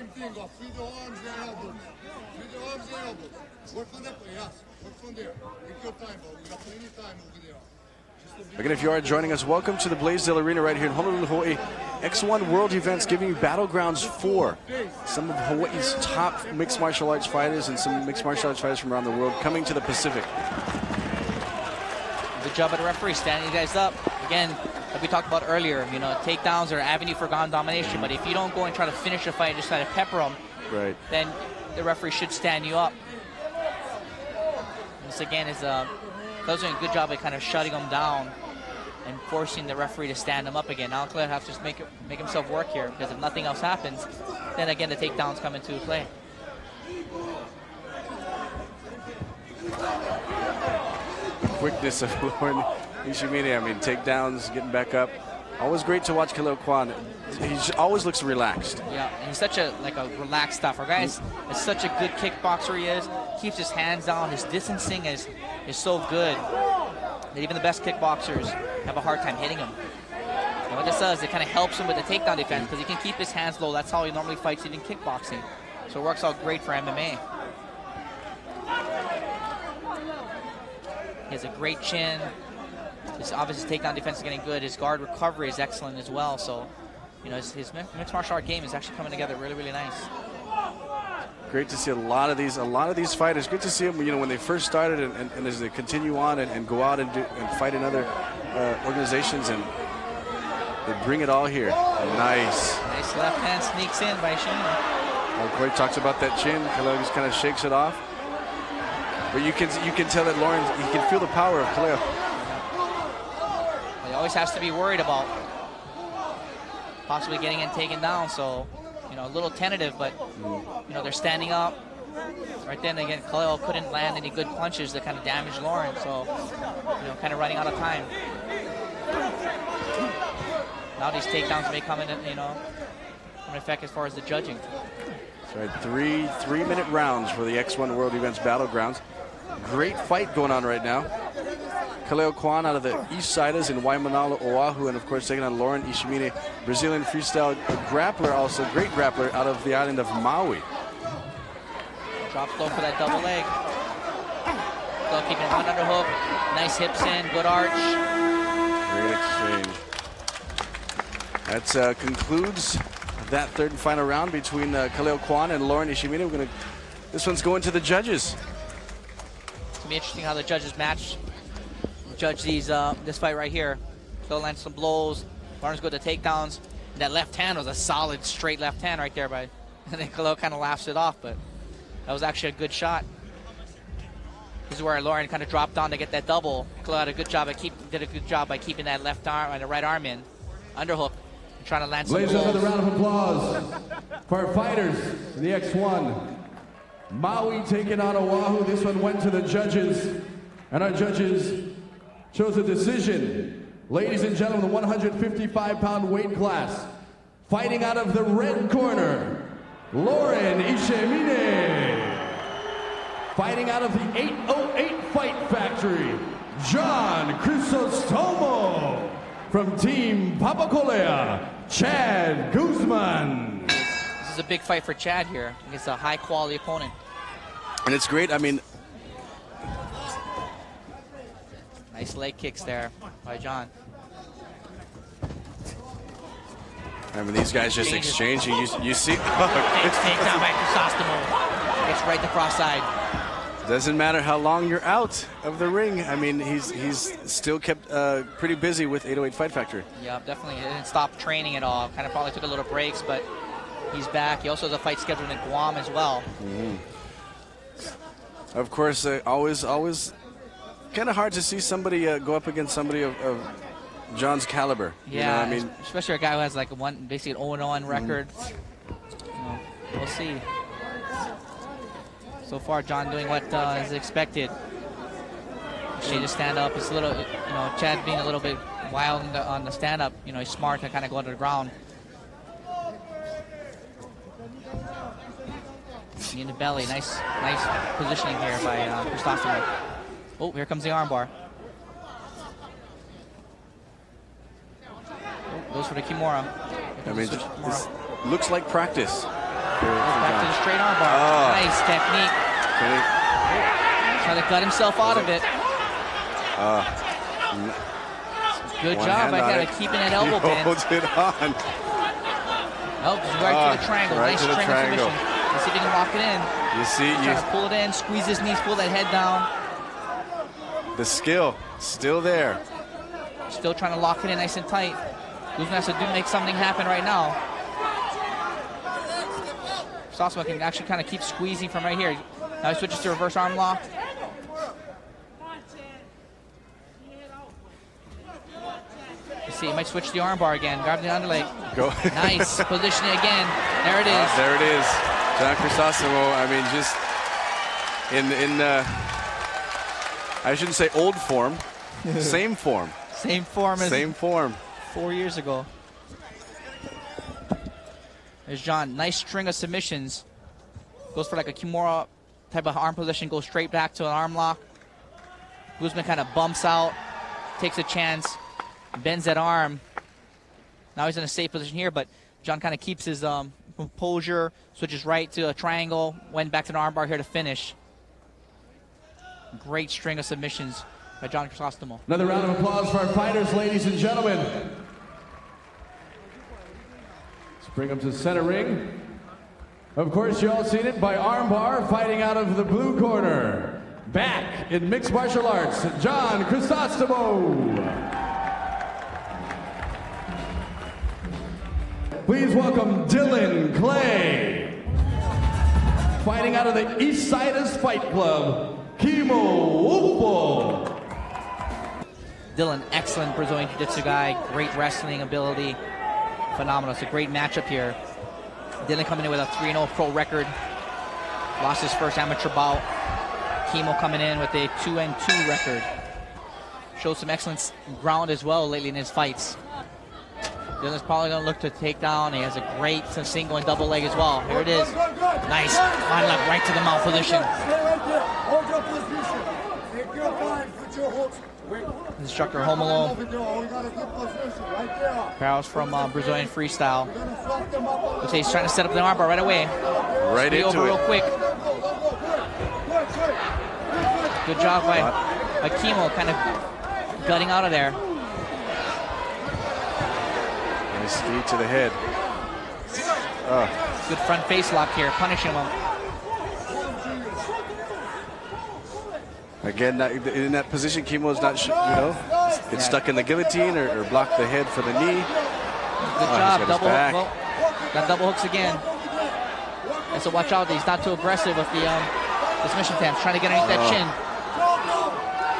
arms and elbows. Work on that way, yes. Work from there. Take your time, bro. We got plenty of time over there. Again, if you are joining us, welcome to the Blaisdell Arena right here in Honolulu, Hawaii. X1 World Events giving you Battlegrounds 4. Some of Hawaii's top mixed martial arts fighters and some mixed martial arts fighters from around the world coming to the Pacific. Good job by the referee standing you guys up. Again, like we talked about earlier, you know, takedowns are an avenue for ground domination, but if you don't go and try to finish a fight and just try to pepper them, right, then the referee should stand you up. This again is does doing a good job at kind of shutting them down and forcing the referee to stand him up again. Now Claire has to just make himself work here, because if nothing else happens, then again the takedowns come into play. Quickness of Lauren Ishimine, I mean, takedowns, getting back up. Always great to watch Kaleo Kwan. He always looks relaxed. Yeah, and he's such a relaxed stuffer. Guys, is such a good kickboxer he is. Keeps his hands down. His distancing is so good that even the best kickboxers have a hard time hitting him. And what this does, it kind of helps him with the takedown defense, because he can keep his hands low. That's how he normally fights even kickboxing. So it works out great for MMA. He has a great chin. His obviously takedown defense is getting good. His guard recovery is excellent as well. So, you know, his mixed martial art game is actually coming together really, really nice. Great to see a lot of these fighters. Good to see them, you know, when they first started and as they continue on and go out and fight in other organizations, and they bring it all here. Nice. Nice left hand sneaks in by Sheme. Corey talks about that chin. Kaleo just kind of shakes it off. But you can tell that Lauren, he can feel the power of Kaleo. He always has to be worried about possibly getting taken down. So, you know, a little tentative, but you know, they're standing up. Right then again, Kaleo couldn't land any good punches that kind of damaged Lauren. So, you know, kind of running out of time. Now these takedowns may come in, you know, in effect as far as the judging. That's right, three-minute rounds for the X1 World Events Battlegrounds. Great fight going on right now. Kaleo Kwan out of the East Siders in Waimanalo, Oahu, and of course taking on Lauren Ishimine, Brazilian freestyle grappler, also great grappler out of the island of Maui. Drops low for that double leg. Still keeping one underhook. Nice hips in, good arch. Great exchange. That concludes that third and final round between Kaleo Kwan and Lauren Ishimine. This one's going to the judges. It's gonna be interesting how the judges judge these this fight right here. Still lands some blows. Lauren's go to takedowns. And that left hand was a solid straight left hand right there and then Kaleo kind of laughs it off, but that was actually a good shot. This is where Lauren kind of dropped down to get that double. Kaleo did a good job by keeping that left arm and the right arm in. Underhook. Trying to land some Ladies and gentlemen, a round of applause for our fighters in the X1. Maui taking on Oahu. This one went to the judges, and our judges chose a decision. Ladies and gentlemen, the 155-pound weight class, fighting out of the red corner, Lauren Ishimine. Fighting out of the 808 Fight Factory, John Chrysostomo. From Team Papakolea, Chad Guzman. This is a big fight for Chad here against a high-quality opponent. And it's great, I mean... Nice leg kicks there by John. I mean, these guys just exchanging. You see... Takedown by Chrysostom. Gets right to cross side. Doesn't matter how long you're out of the ring. I mean, he's still kept pretty busy with 808 Fight Factory. Yeah, definitely. He didn't stop training at all. Kind of probably took a little breaks, but he's back. He also has a fight scheduled in Guam as well. Of course, always kind of hard to see somebody go up against somebody of John's caliber. Yeah, you know, I mean, especially a guy who has like basically an 0-1 record. We'll see. So far, John doing what is expected. She just stand up. It's a little, Chad being a little bit wild on the stand up. He's smart to kind of go to the ground. Knee in the belly. Nice positioning here by Chrysostom. Oh, here comes the armbar. Oh, goes for the Kimura. I mean, this looks like practice. Back to the straight armbar. Nice technique. Trying to gut himself out of it. Good job by kind of keeping that elbow bend. Holds it on. Oh, right to the triangle. Right nice to the triangle. submission. Let's see if he can lock it in. You see, Trying to pull it in, squeeze his knees, pull that head down. the skill still there. Still trying to lock it in nice and tight. Guzman has to make something happen right now. Chrysostom can actually kind of keep squeezing from right here. Now he switches to reverse arm lock. See, he might switch the arm bar again. Grab the underleg. Go. Nice positioning again. There it is. There it is. John Chrysostom, I mean, just in I shouldn't say old form, same form. Same form as Same form. 4 years ago. There's John. Nice string of submissions. Goes for like a Kimura type of arm position. Goes straight back to an arm lock. Guzman kind of bumps out. Takes a chance. Bends that arm. Now he's in a safe position here, but John kind of keeps his composure, switches right to a triangle, went back to an armbar here to finish. Great string of submissions by John Chrysostom. Another round of applause for our fighters, ladies and gentlemen. Let's bring them to center ring. Of course, you all seen it by armbar, fighting out of the blue corner. Back in mixed martial arts, John Chrysostom. Please welcome Dylan Clay. Fighting out of the East Siders Fight Club, Kimo Upo. Dylan, excellent Brazilian Jiu-Jitsu guy, great wrestling ability, phenomenal. It's a great matchup here. Dylan coming in with a 3-0 pro record, lost his first amateur bout. Kimo coming in with a 2-2 record. Showed some excellent ground as well lately in his fights. Dylan's probably going to look to take down. He has a great single and double leg as well. Here it is. Nice. Line left right to the mouth position. Stay right there. Hold your position. Take your time. Put your hooks. Instructor Home Alone. We got a good position right there. Barrels from Brazilian Freestyle. We're gonna fluff them up. Looks like he's trying to set up the armbar right away. Right Speed into over it. real quick. Good job by Kimo, kind of gutting out of there. Nice feet to the head. Good front face lock here, punishing him. Again, in that position, Kimo's not, it's stuck in the guillotine or blocked the head for the knee. Good job, double hook. Well, got double hooks again. And so watch out, he's not too aggressive with the submission attempts, trying to get underneath that chin.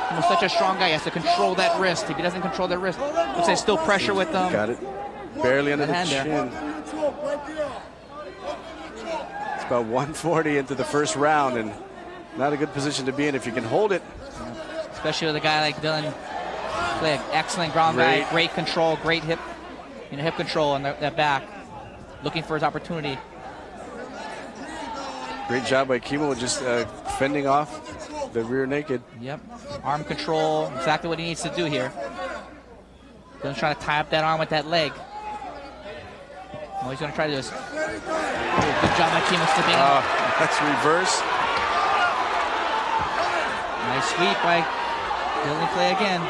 Kimo's such a strong guy, he has to control that wrist. If he doesn't control that wrist, looks like still pressure with them. Got it. Barely under the chin. It's about 140 into the first round, and not a good position to be in if you can hold it. Especially with a guy like Dylan. Play an excellent ground guy, great control, great hip control on that back. Looking for his opportunity. Great job by Kimo, just fending off the rear naked. Yep, arm control, exactly what he needs to do here. Dylan's trying to tie up that arm with that leg. All he's going to try to do is, good job by Kimo slipping in. That's reverse. Nice sweep by Dylan Clay again.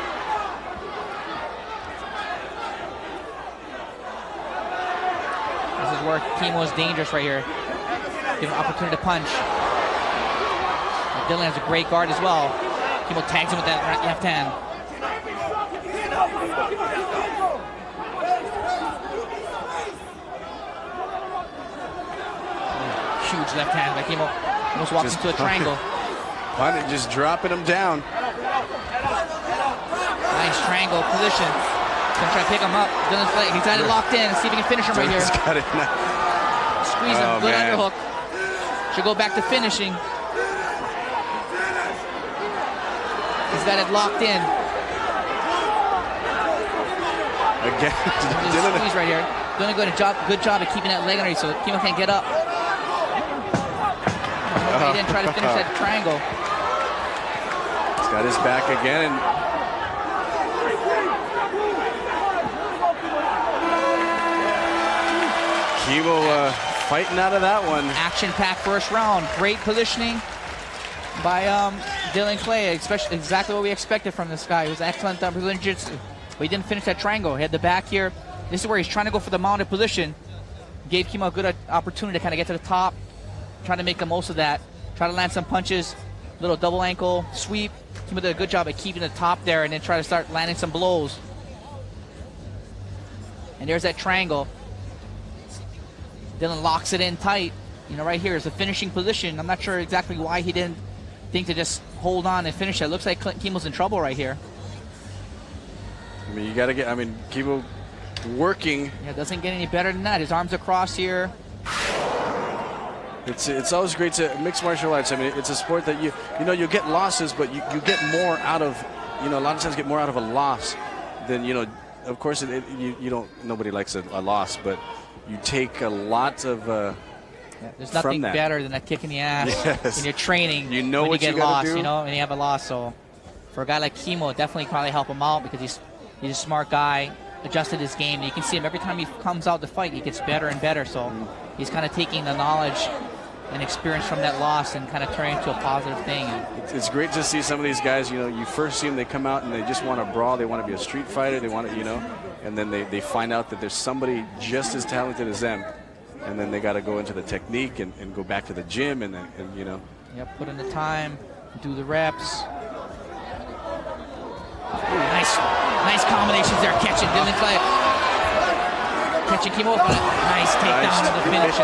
This is where Kimo is dangerous right here. Give him an opportunity to punch. And Dylan has a great guard as well. Kimo tags him with that left hand. Huge left hand by Kimo. Almost walks into a triangle. Punch, just dropping him down. Nice triangle position. Gonna try to pick him up. Dylan's leg. He's got it locked in. See if he can finish him right here. Got it now. Squeeze him. Good Man. underhook. Should go back to finishing. He's got it locked in. Again, Just squeeze right here. Doing a good job of keeping that leg underneath so Kimo can't get up. He didn't try to finish that triangle. He's got his back again. And Kimo fighting out of that one. Action-packed first round. Great positioning. by Dylan Clay, especially exactly what we expected from this guy. He was excellent Brazilian Jiu-Jitsu, but he didn't finish that triangle. He had the back here. This is where he's trying to go for the mounted position. Gave Kimo a good opportunity to kind of get to the top, trying to make the most of that. Try to land some punches, little double ankle sweep. Kimo did a good job at keeping the top there, and then try to start landing some blows. And there's that triangle. Dylan locks it in tight. You know, right here is the finishing position. I'm not sure exactly why he didn't think to just hold on and finish it. Looks like Kimo's in trouble right here. I mean, you got to get, I mean, Kimo working. Yeah, it doesn't get any better than that. His arms across here. It's always great to mixed martial arts. I mean, it's a sport that you know, you get losses, but you get more out of, you know, a lot of times get more out of a loss than, you know, of course, you don't, nobody likes a loss, but you take a lot of there's nothing better than a kick in the ass in your training. You know when what you get you gotta lost, do. you know, and you have a loss. So for a guy like Kimo, definitely probably help him out because he's a smart guy, adjusted his game. And you can see him every time he comes out to fight, he gets better and better. So he's kind of taking the knowledge and experience from that loss and kind of turning it into a positive thing. It's great to see some of these guys, you know, you first see them, they come out and they just want to brawl, they want to be a street fighter, they want to, you know, and then they find out that there's somebody just as talented as them, and then they got to go into the technique and go back to the gym and you know. Yeah, put in the time, do the reps. Ooh, nice combinations there, catching Dylan Clay. Catching Kimo up on it. Nice takedown of the finish.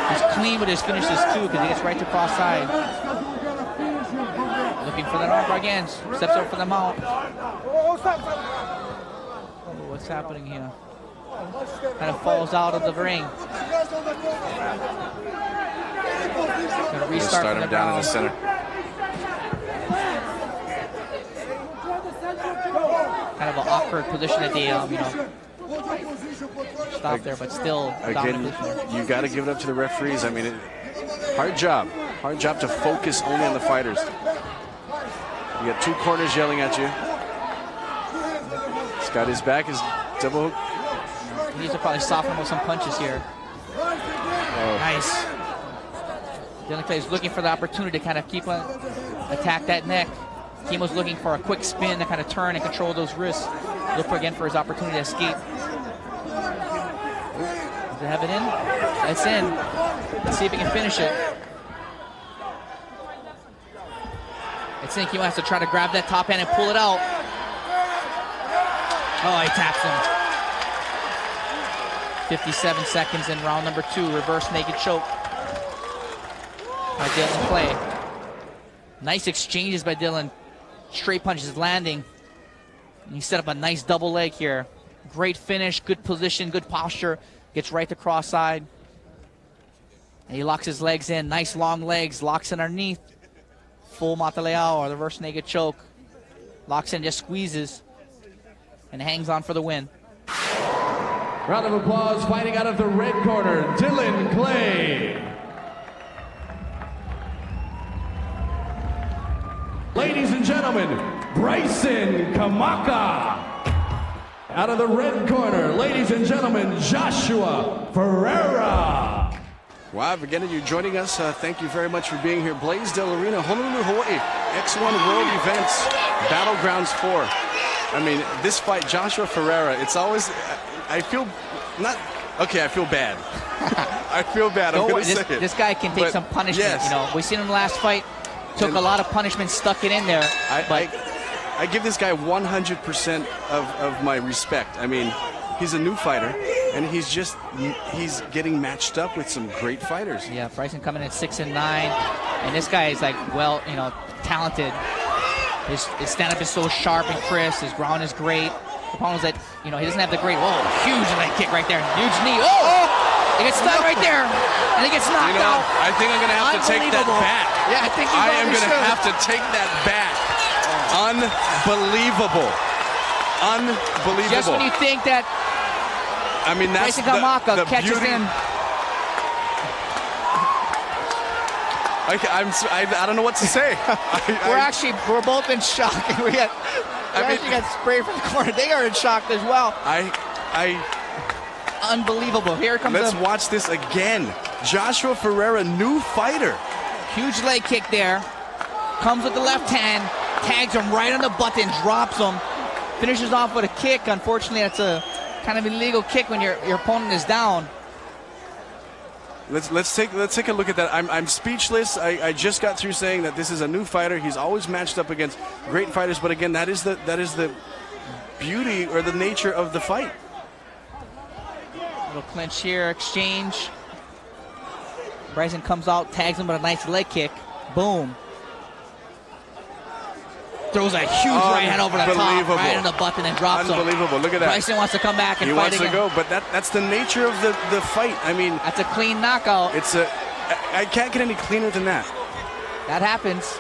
He's clean with his finishes too because he gets right to cross side. Looking for that armbar again. Steps up for the mount. Oh, what's happening here? Kind of falls out of the ring. Gonna restart him down in the center. Kind of an awkward position at the you know, stop there, but still again, you got to give it up to the referees. I mean, hard job to focus only on the fighters. You got two corners yelling at you. He's got his back, his double hook. He needs to probably soften him with some punches here. Nice. Dylan Clay is looking for the opportunity to kind of keep attack that neck. Kimo's looking for a quick spin to kind of turn and control those wrists. Look for again for his opportunity to escape. Does it have it in? That's in. Let's see if he can finish it. It's in. Kimo has to try to grab that top hand and pull it out. Oh, he taps him. 57 seconds in round number 2. Reverse naked choke by Dylan Clay. Nice exchanges by Dylan. Straight punches landing. And he set up a nice double leg here. Great finish, good position, good posture. Gets right to cross side. And he locks his legs in. Nice long legs. Locks in underneath. Full Mataleao or the reverse naked choke. Locks in, just squeezes. And hangs on for the win. Round of applause, fighting out of the red corner, Dylan Clay. Ladies and gentlemen, Bryson Kamaka. Out of the red corner, ladies and gentlemen, Joshua Ferreira. Wow, again, you're joining us. Thank you very much for being here. Blaisdell Arena, Honolulu, Hawaii. X1 World Events, Battlegrounds 4. I mean, this fight, Joshua Ferreira, it's always, I feel not, okay, I feel bad. I feel bad, I'm going to say it. This guy can take some punishment, yes. You know. We've seen him in the last fight. Took a lot of punishment, stuck it in there. I give this guy 100% of my respect. I mean, he's a new fighter, and he's getting matched up with some great fighters. Yeah, Bryson coming in 6-9, and this guy is like, well, you know, talented. His stand-up is so sharp and crisp. His ground is great. The problem is that, you know, he doesn't have the great, huge leg kick right there. Huge knee. He gets stunned right there, and he gets knocked out. I think I'm going to have to take that back. Yeah, I think I am going to have to take that back. Unbelievable. Unbelievable. Just when you think that I mean, that's Bryson Kamaka catches beauty. him. I don't know what to say. We're both in shock. We actually got sprayed from the corner. They are in shock as well. Unbelievable. Here comes. Let's watch this again. Joshua Ferreira, new fighter. Huge leg kick there. comes with the left hand, tags him right on the button, drops him, finishes off with a kick. Unfortunately, that's a kind of illegal kick when your opponent is down. Let's take a look at that. I'm speechless. I just got through saying that this is a new fighter. He's always matched up against great fighters, but again, that is the beauty or the nature of the fight. Little clinch here, exchange. Bryson comes out, tags him with a nice leg kick. Boom. Throws a huge right hand over the top, right on the button, and drops him. Unbelievable. Look at that. Bryson wants to come back and fight again. He wants to go, but that's the nature of the fight. I mean, that's a clean knockout. I can't get any cleaner than that. That happens.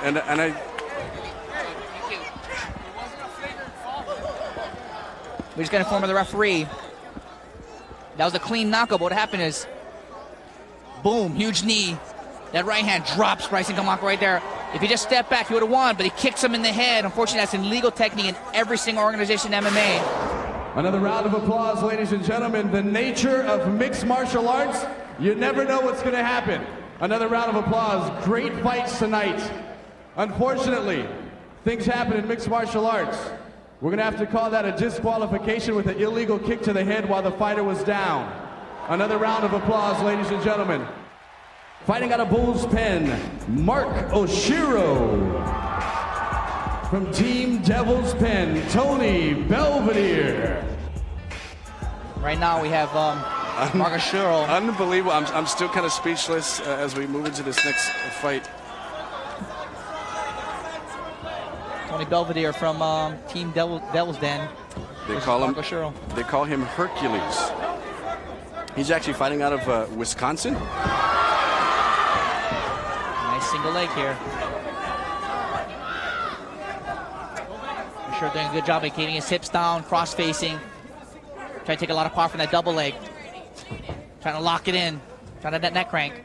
And I. We're just going to inform the referee. That was a clean knockout. But what happened is, boom, huge knee. That right hand drops Bryson Kamako right there. If he just stepped back, he would have won, but he kicks him in the head. Unfortunately, that's an illegal technique in every single organization in MMA. Another round of applause, ladies and gentlemen. The nature of mixed martial arts, you never know what's going to happen. Another round of applause. Great fights tonight. Unfortunately, things happen in mixed martial arts. We're going to have to call that a disqualification with an illegal kick to the head while the fighter was down. Another round of applause, ladies and gentlemen. Fighting out of Bull's Pen, Mark Oshiro. From Team Devil's Pen, Tony Belvedere. Right now we have Mark Oshiro. Unbelievable. I'm still kind of speechless as we move into this next fight. Tony Belvedere from Team Devil's Den. They call him Mark Oshiro. They call him Hercules. He's actually fighting out of Wisconsin. Nice single leg here. Oshiro doing a good job of keeping his hips down, cross-facing. Trying to take a lot of power from that double leg. Trying to lock it in. Trying to neck crank.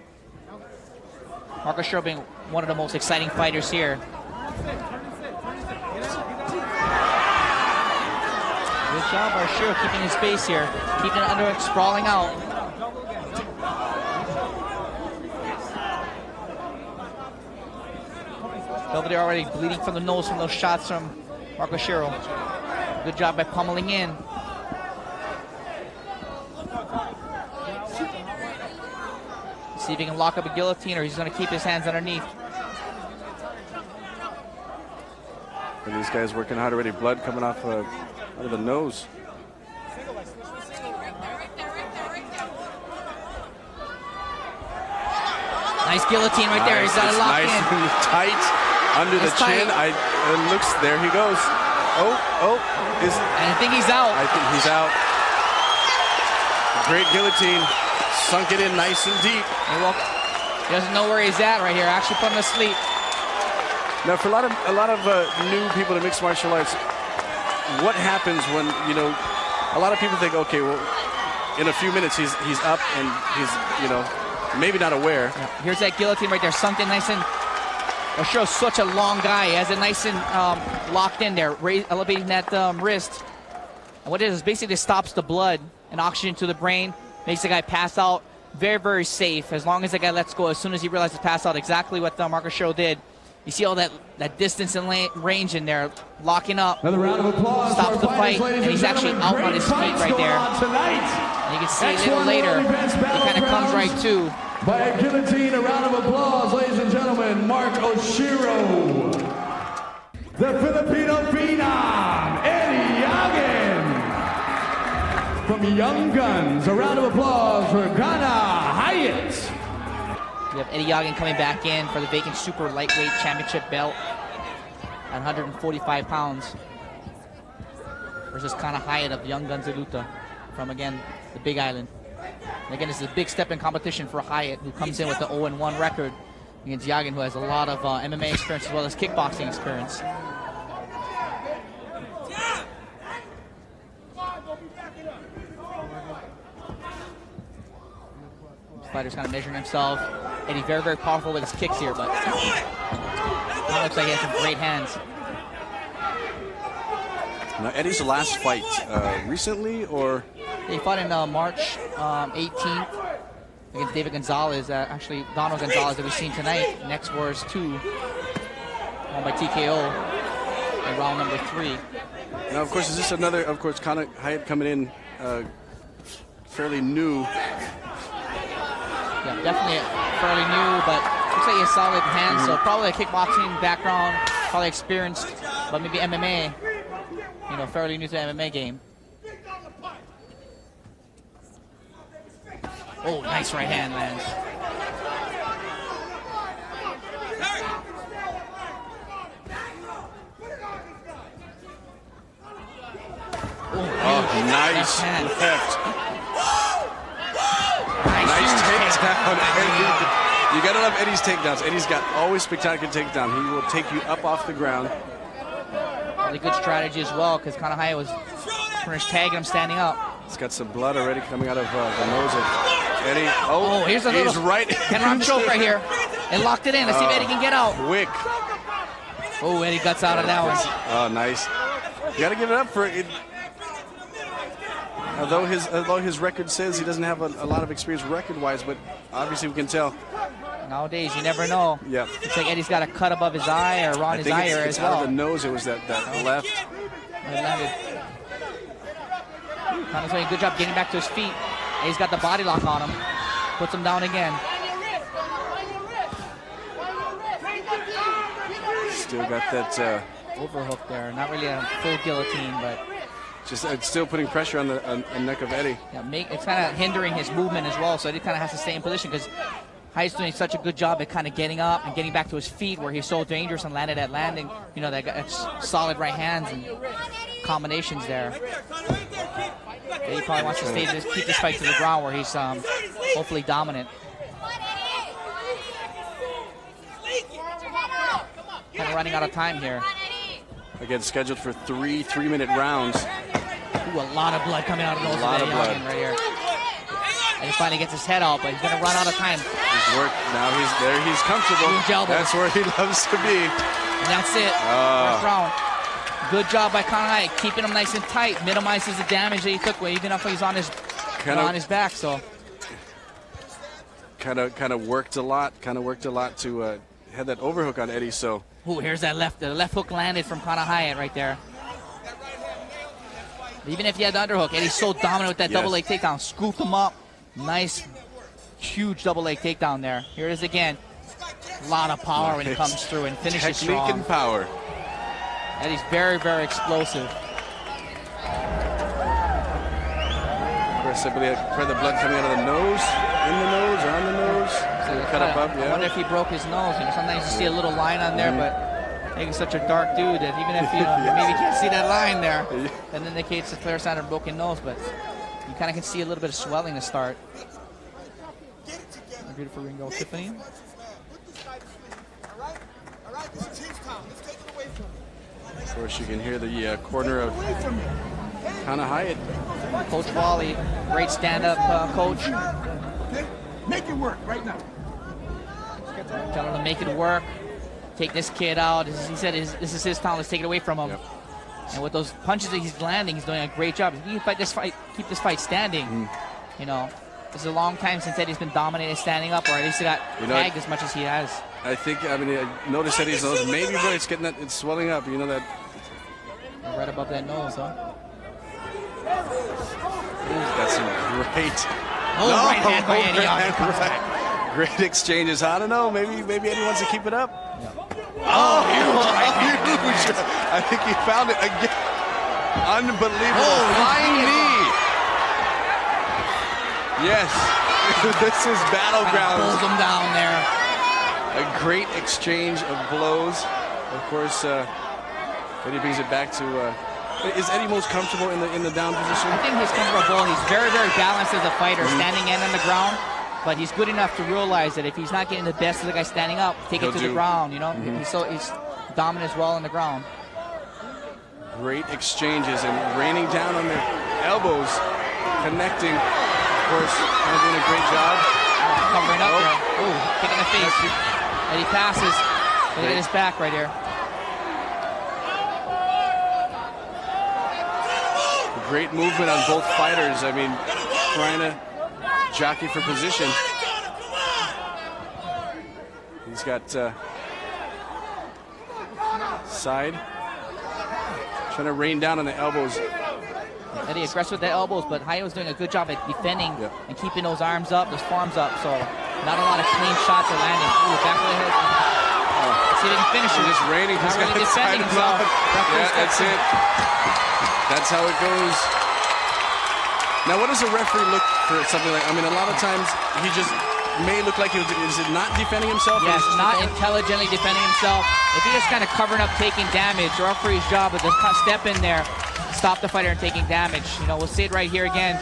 Mark Oshiro being one of the most exciting fighters here. Good job, Oshiro, keeping his space here. Keeping it under, sprawling out. Belvedere already bleeding from the nose from those shots from Mark Oshiro. Good job by pummeling in. See if he can lock up a guillotine or he's going to keep his hands underneath. And these guys working hard already. Blood coming off out of the nose. Nice guillotine right there. He's got it locked nice in. And tight under the chin. It looks, there he goes. And I think he's out. I think he's out. Great guillotine. Sunk it in nice and deep. He doesn't know where he's at right here. Actually put him to sleep. Now, for a lot of new people to mixed martial arts, what happens when, a lot of people think, okay, well, in a few minutes he's up and he's, maybe not aware. Yeah. Here's that guillotine right there, sunk in nice and. Oshiro's such a long guy. He has it nice and locked in there, elevating that wrist. And what it is basically stops the blood and oxygen to the brain, makes the guy pass out. Very, very safe as long as the guy lets go. As soon as he realizes to pass out, exactly what Mark Oshiro did. You see all that distance and range in there, locking up. Another round of applause. Stops the fight, and he's actually out on his feet right there. And you can see a little later, he kind of comes right to. By a guillotine, a round of applause, ladies and gentlemen, Mark Oshiro. The Filipino phenom, Eddie Yagan. From Young Guns, a round of applause for Kana, Hyatt. We have Eddie Yagan coming back in for the vacant super lightweight championship belt at 145 pounds versus Kana Hyatt of Young Guns Luta from, again, the Big Island. And again, this is a big step in competition for Hyatt, who comes in with the 0-1 record against Yagan, who has a lot of MMA experience as well as kickboxing experience. Fighter's kind of measuring himself. Eddie very, very powerful with his kicks here, but it looks like he has some great hands. Now, Eddie's last fight recently, or? He fought in March 18th against David Gonzales. Actually, Donald Gonzales that we've seen tonight. Next was 2, won by TKO in round number 3. Now, of course, is this another? Of course, Kana Hyatt coming in fairly new. Yeah, definitely fairly new, but looks like he has solid hands. So probably a kickboxing background, probably experienced, but maybe MMA. You know, fairly new to the MMA game. Oh, nice right hand lands. Oh, nice left. Nice takedown, Eddie. You gotta love Eddie's takedowns. Eddie's got always spectacular takedown. He will take you up off the ground. Really good strategy as well, because Kana Hyatt was pretty much tagging him standing up. He's got some blood already coming out of the nose of Eddie. Oh, here's a little right. hand choke right here. And locked it in. Let's see if Eddie can get out. Quick. Oh, Eddie guts out of that one. Oh, nice. You gotta give it up for it. Although his record says he doesn't have a lot of experience record-wise, but obviously we can tell. Nowadays, you never know. Yeah. Looks like Eddie's got a cut above his eye or around his eye area as well. Out of the nose, it was that left. It landed. Kana's doing a good job getting back to his feet. He's got the body lock on him. Puts him down again. Still got that overhook there. Not really a full guillotine, but just still putting pressure on the neck of Eddie. Yeah, it's kind of hindering his movement as well. So Eddie kind of has to stay in position because Hyatt's doing such a good job at kind of getting up and getting back to his feet where he's so dangerous and landed at landing. You know, that's solid right hands and combinations there. He probably wants to keep this fight to the ground where he's hopefully dominant. Kind of running out of time here. Again, scheduled for 3 3-minute rounds. Ooh, a lot of blood coming out of those. A lot of blood right here. And he finally gets his head out, but he's going to run out of time. He's worked. Now he's there. He's comfortable. That's where he loves to be. And that's it. First round. Good job by Kana Hyatt, keeping him nice and tight, minimizes the damage that he took away, even if he's on his back. So kind of worked a lot. To had that overhook on Eddie. So. Ooh, here's that left. The left hook landed from Kana Hyatt right there. Even if he had the underhook, Eddie's so dominant with that double leg takedown. Scoop him up. Nice, huge double leg takedown there. Here it is again. A lot of power when it comes through and finishes strong. Technique and power. Eddie's very, very explosive. Of course, I believe for the blood coming out of the nose, in the nose, or on the nose. So cut up, I wonder if he broke his nose. You know, sometimes you see a little line on there, but he's such a dark dude that even if you maybe can't see that line there, that indicates a clear sign of a broken nose, but you kind of can see a little bit of swelling to start. A beautiful ring goal, Tiffany. Of course, you can hear the corner of Kana Hyatt. Coach Wally, great stand-up coach. Make it work right now. Tell him to make it work. Take this kid out. He said this is his time. Let's take it away from him. Yep. And with those punches that he's landing, he's doing a great job. If he can keep this fight standing, you know, this is a long time since Eddie's been dominated standing up, or at least he got tagged as much as he has. I think, I noticed Eddie's nose. Maybe it's getting that, it's swelling up. You know that. Right above that nose, huh? He's got some great. Right hand by Eddie. Great exchanges. I don't know. Maybe Eddie wants to keep it up. Yeah. Huge. I think he found it again. Unbelievable. Flying knee. Yes. This is Battlegrounds. Pulls him down there. A great exchange of blows. Of course, Eddie brings it back to. Is Eddie most comfortable in the down position? I think he's comfortable. He's very, very balanced as a fighter, standing and on the ground. But he's good enough to realize that if he's not getting the best of the guy standing up, take it to the ground. You know, he's dominant as well on the ground. Great exchanges and raining down on their elbows, connecting. Of course, kind of doing a great job. Covering up there. Ooh, kick in the face. And he passes. Look at his back right here. Great movement on both fighters. I mean, trying to jockey for position. He's got side. Trying to rain down on the elbows. Eddie aggressive with the elbows, but Hyatt was doing a good job at defending and keeping those arms up, those forearms up. So not a lot of clean shots are landing. Ooh, back of the head. See if he can finish it. It's raining. He's got really defending himself. Yeah, that's it. That's how it goes. Now, what does a referee look for something like? I mean, a lot of times he just may look like is it not defending himself? Yes, not intelligently defending himself. If he's just kind of covering up, taking damage, the referee's job is to step in there, stop the fighter and taking damage. You know, we'll see it right here again.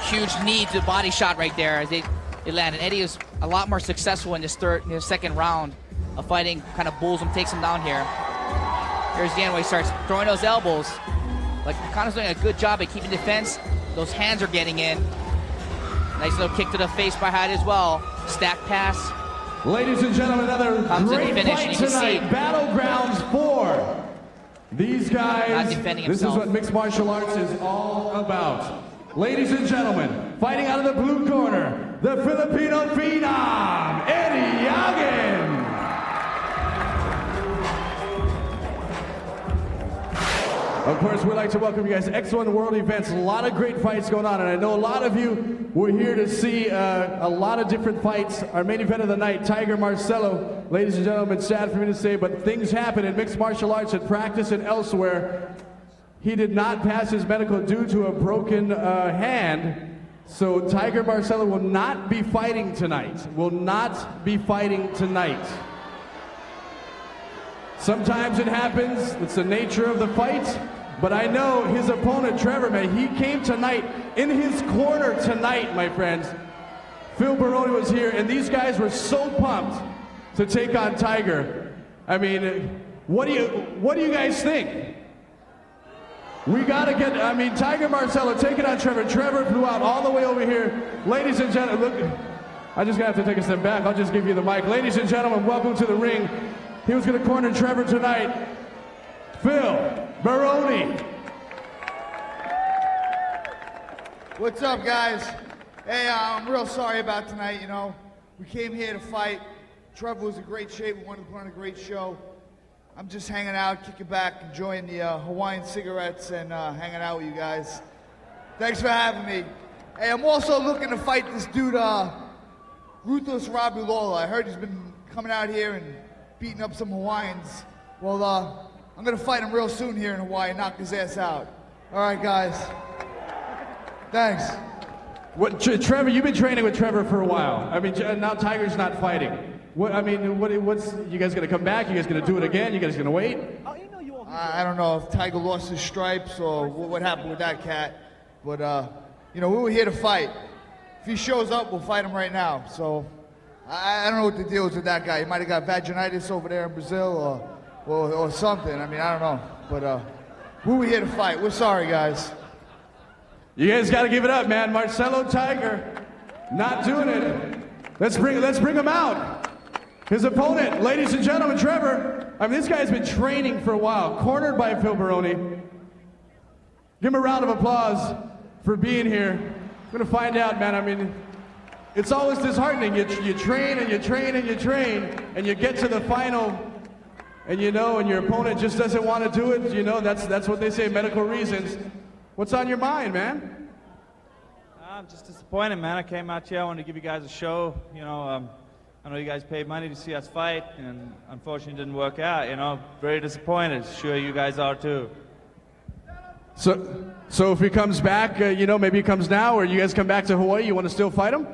Huge knee to body shot right there as it landed. Eddie is a lot more successful in this second round of fighting. Kind of bulls him, takes him down here. Here's the end where he starts throwing those elbows. Like Kana's doing a good job at keeping defense. Those hands are getting in. Nice little kick to the face by Hyatt as well. Stack pass. Ladies and gentlemen, another great finish, fight tonight. Battlegrounds 4. These guys, this is what mixed martial arts is all about. Ladies and gentlemen, fighting out of the blue corner, the Filipino phenom, Eddie Yagan. Of course, we'd like to welcome you guys to X1 World Events. A lot of great fights going on, and I know a lot of you were here to see a lot of different fights. Our main event of the night, Tiger Marcelo. Ladies and gentlemen, sad for me to say, but things happen in mixed martial arts at practice and elsewhere. He did not pass his medical due to a broken hand, so Tiger Marcelo will not be fighting tonight. Will not be fighting tonight. Sometimes it happens. It's the nature of the fight. But I know his opponent, Trevor, man, he came tonight in his corner tonight, my friends. Phil Baroni was here, and these guys were so pumped to take on Tiger. I mean, what do you guys think? We gotta get, I mean, Tiger Marcelo taking on Trevor. Trevor flew out all the way over here. Ladies and gentlemen, look, I just gotta have to take a step back. I'll just give you the mic. Ladies and gentlemen, welcome to the ring. He was gonna corner Trevor tonight. Phil Baroni. What's up, guys? Hey, I'm real sorry about tonight, you know. We came here to fight. Trevor was in great shape. We wanted to put on a great show. I'm just hanging out, kicking back, enjoying the Hawaiian cigarettes and hanging out with you guys. Thanks for having me. Hey, I'm also looking to fight this dude, Ruthless Robbie Lawler. I heard he's been coming out here and beating up some Hawaiians. Well, I'm gonna fight him real soon here in Hawaii and knock his ass out. All right, guys. Thanks. What, Trevor, you've been training with Trevor for a while. I mean, now Tiger's not fighting. What, I mean, what's, you guys gonna come back? You guys gonna do it again? You guys gonna wait? I don't know if Tiger lost his stripes or what happened with that cat, but you know, we were here to fight. If he shows up, we'll fight him right now. So I don't know what the deal is with that guy. He might have got vaginitis over there in Brazil or something. I mean, I don't know. But we were here to fight. We're sorry, guys. You guys got to give it up, man. Marcelo Tiger, not doing it. Let's bring him out. His opponent, ladies and gentlemen, Trevor. I mean, this guy's been training for a while, cornered by Phil Baroni. Give him a round of applause for being here. We're gonna find out, man. I mean, it's always disheartening. You train and you train and you train, and you get to the final, and you know, and your opponent just doesn't want to do it. You know, that's what they say, medical reasons. What's on your mind, man? I'm just disappointed, man. I came out here. I wanted to give you guys a show. You know, I know you guys paid money to see us fight, and unfortunately it didn't work out. You know, very disappointed. Sure, you guys are too. So if he comes back, you know, maybe he comes now, or you guys come back to Hawaii, you want to still fight him?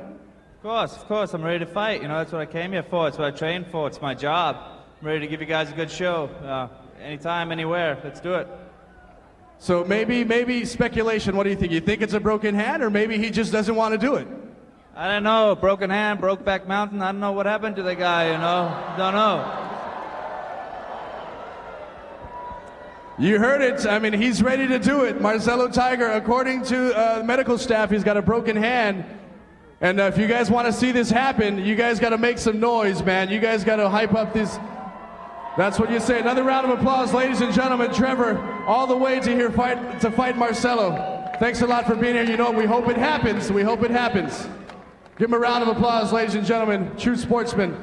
Of course, I'm ready to fight. You know, that's what I came here for. It's what I trained for. It's my job. I'm ready to give you guys a good show. Anytime, anywhere. Let's do it. So maybe speculation. What do you think? You think it's a broken hand, or maybe he just doesn't want to do it? I don't know. Broken hand, Brokeback Mountain. I don't know what happened to the guy, you know. Don't know. You heard it. I mean, he's ready to do it. Marcelo Tiger, according to medical staff, he's got a broken hand. And if you guys want to see this happen, you guys got to make some noise, man. You guys got to hype up this. That's what you say. Another round of applause, ladies and gentlemen. Trevor, all the way to fight Marcelo. Thanks a lot for being here. You know, we hope it happens. We hope it happens. Give him a round of applause, ladies and gentlemen. True sportsman.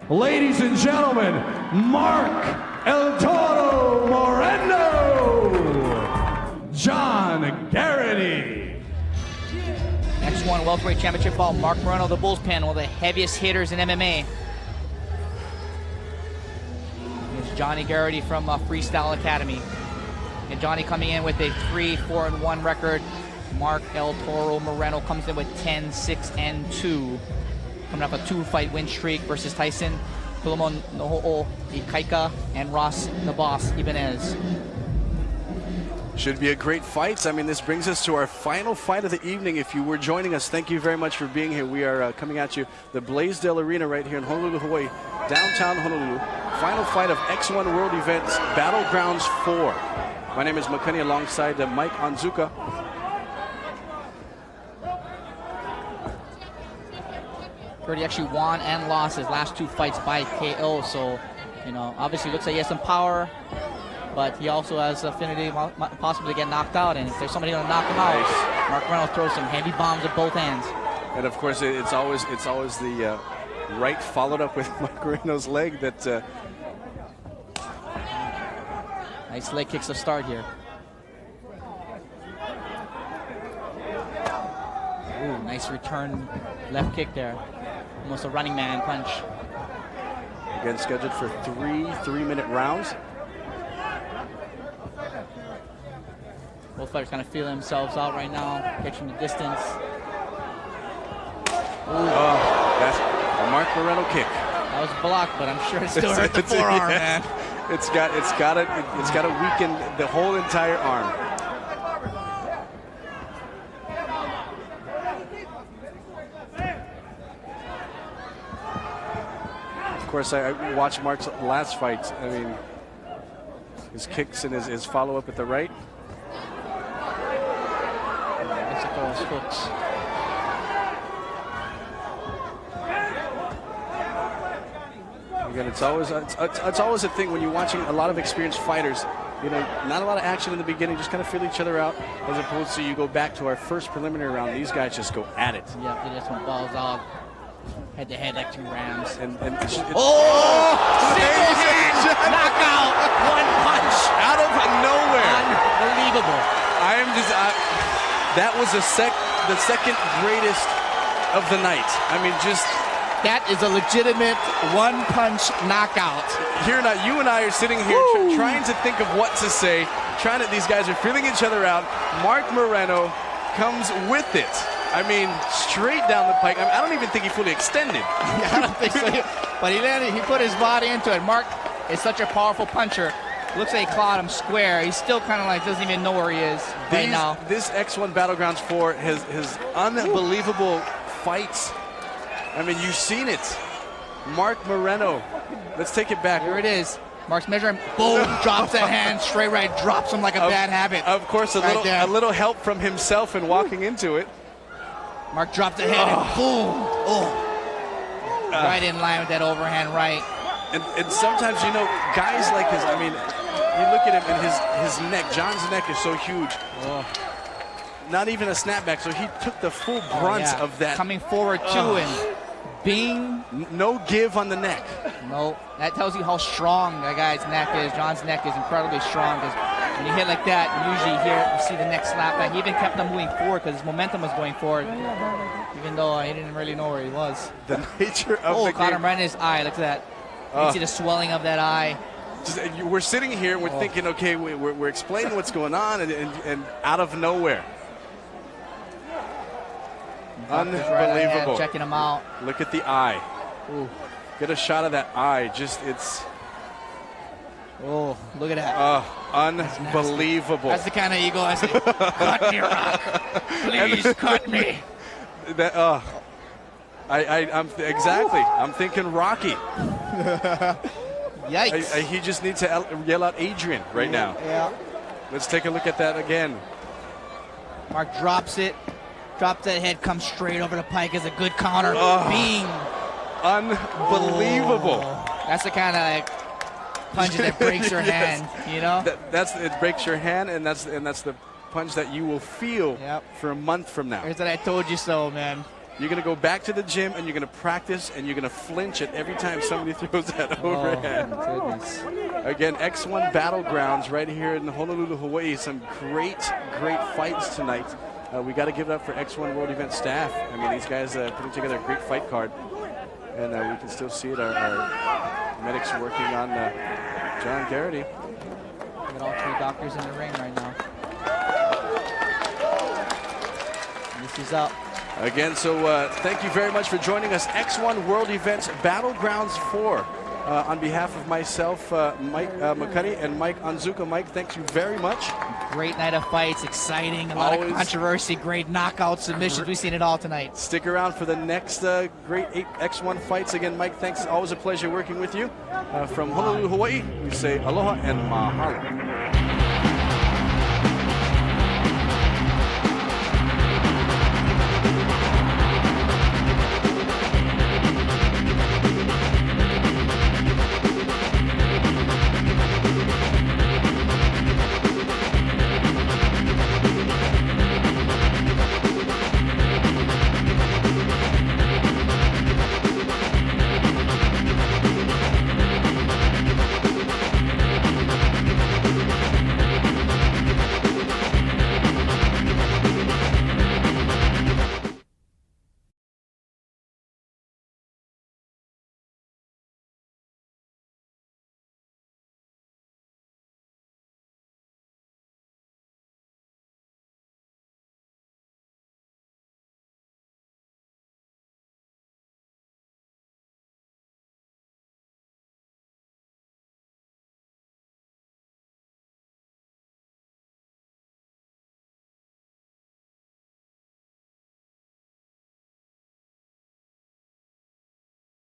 Ladies and gentlemen, Mark El Toro Moreno, John Garrity. Next one, welterweight championship bout, Mark Moreno, the Bulls Pen, one of the heaviest hitters in MMA. It's Johnny Garrity from Freestyle Academy. And Johnny coming in with a 3-4-1 record. Mark El Toro Moreno comes in with 10-6-2. Coming up a 2-fight win streak versus Tyson Solomon Noho'o Ikaika and Ross the Boss Ibanez. Should be a great fight. I mean, this brings us to our final fight of the evening. If you were joining us, thank you very much for being here. We are coming at you, the Blaisdell Arena right here in Honolulu, Hawaii, downtown Honolulu. Final fight of X1 World Events, Battlegrounds 4. My name is Makani alongside Mike Onzuka. Garrity actually won and lost his last 2 fights by KO, so, you know, obviously looks like he has some power, but he also has affinity possibly to get knocked out, and if there's somebody going to knock him out, Mark Moreno throws some heavy bombs with both hands. And of course, it's always the right followed up with Mark Moreno's leg that... Nice leg kicks to start here. Ooh, nice return left kick there. Almost a running man punch. Again, scheduled for 3 3-minute rounds. Both fighters kind of feel themselves out right now, catching the distance. Oh, that's a Mark Moreno kick. That was blocked, but I'm sure it still hurt the forearm, man. It's got to weaken the whole entire arm. Of course, I watched Mark's last fight. I mean, his kicks and his follow-up at the right. Hooks. Again, it's always a thing when you're watching a lot of experienced fighters. You know, not a lot of action in the beginning, just kind of feel each other out, as opposed to you go back to our first preliminary round. These guys just go at it. Yeah, they just went balls out, head to head like 2 rams. And single hand knockout, 1 punch out of nowhere. Unbelievable. I am just. That was the second greatest of the night. I mean, just. That is a legitimate 1-punch knockout. Here now, you and I are sitting here trying to think of what to say. These guys are feeling each other out. Mark Moreno comes with it. I mean, straight down the pike. I mean, I don't even think he fully extended. Yeah, I don't think so. But he put his body into it. Mark is such a powerful puncher. Looks like he clawed him square. He's still kind of like doesn't even know where he is right now. This X1 Battlegrounds 4 has unbelievable fights. I mean, you've seen it. Mark Moreno. Let's take it back. Here it is. Mark's measuring. Boom! Drops that hand straight right. Drops him like a bad habit. Of course, a little help from himself in walking into it. Mark dropped the head and boom! Right in line with that overhand right. And sometimes, you know, guys like his. I mean, you look at him and his neck. John's neck is so huge. Not even a snapback, so he took the full brunt of that. Coming forward too, and bing. No give on the neck. No, that tells you how strong that guy's neck is. John's neck is incredibly strong, because when you hit like that, usually you see the neck slap back. He even kept on moving forward because his momentum was going forward, even though he didn't really know where he was. The nature of the caught game. him right in his eye. Look at that. You can see the swelling of that eye. We're sitting here, we're thinking, okay, we're explaining what's going on, and out of nowhere. Unbelievable. Right, checking him out. Look at the eye. Ooh. Get a shot of that eye. It's. Oh, look at that. Unbelievable. That's the kind of ego I say, cut me, Rock. Please cut me. I'm thinking Rocky. Yikes. He just needs to yell out Adrian right now. Yeah. Let's take a look at that again. Mark drops it. Drops that head, comes straight over the pike as a good counter. Bing. Unbelievable. That's the kind of like punch that breaks your hand, you know? It breaks your hand, and that's the punch that you will feel for a month from now. Here's that I told you so, man. You're going to go back to the gym and you're going to practice and you're going to flinch at every time somebody throws that overhand. Goodness. Again, X1 Battlegrounds right here in Honolulu, Hawaii. Some great fights tonight. We got to give it up for X1 World Event staff. I mean, these guys putting together a great fight card. And we can still see it. Our medics working on John Garrity. Got all 3 doctors in the ring right now. This is up. Again, so thank you very much for joining us. X1 World Events Battlegrounds 4. On behalf of myself, Mike McCuddy, and Mike Onzuka. Mike, thank you very much. Great night of fights, exciting, a lot of controversy, great knockout submissions. We've seen it all tonight. Stick around for the next great 8 X1 fights. Again, Mike, thanks. Always a pleasure working with you. From Honolulu, Hawaii, we say aloha and mahalo.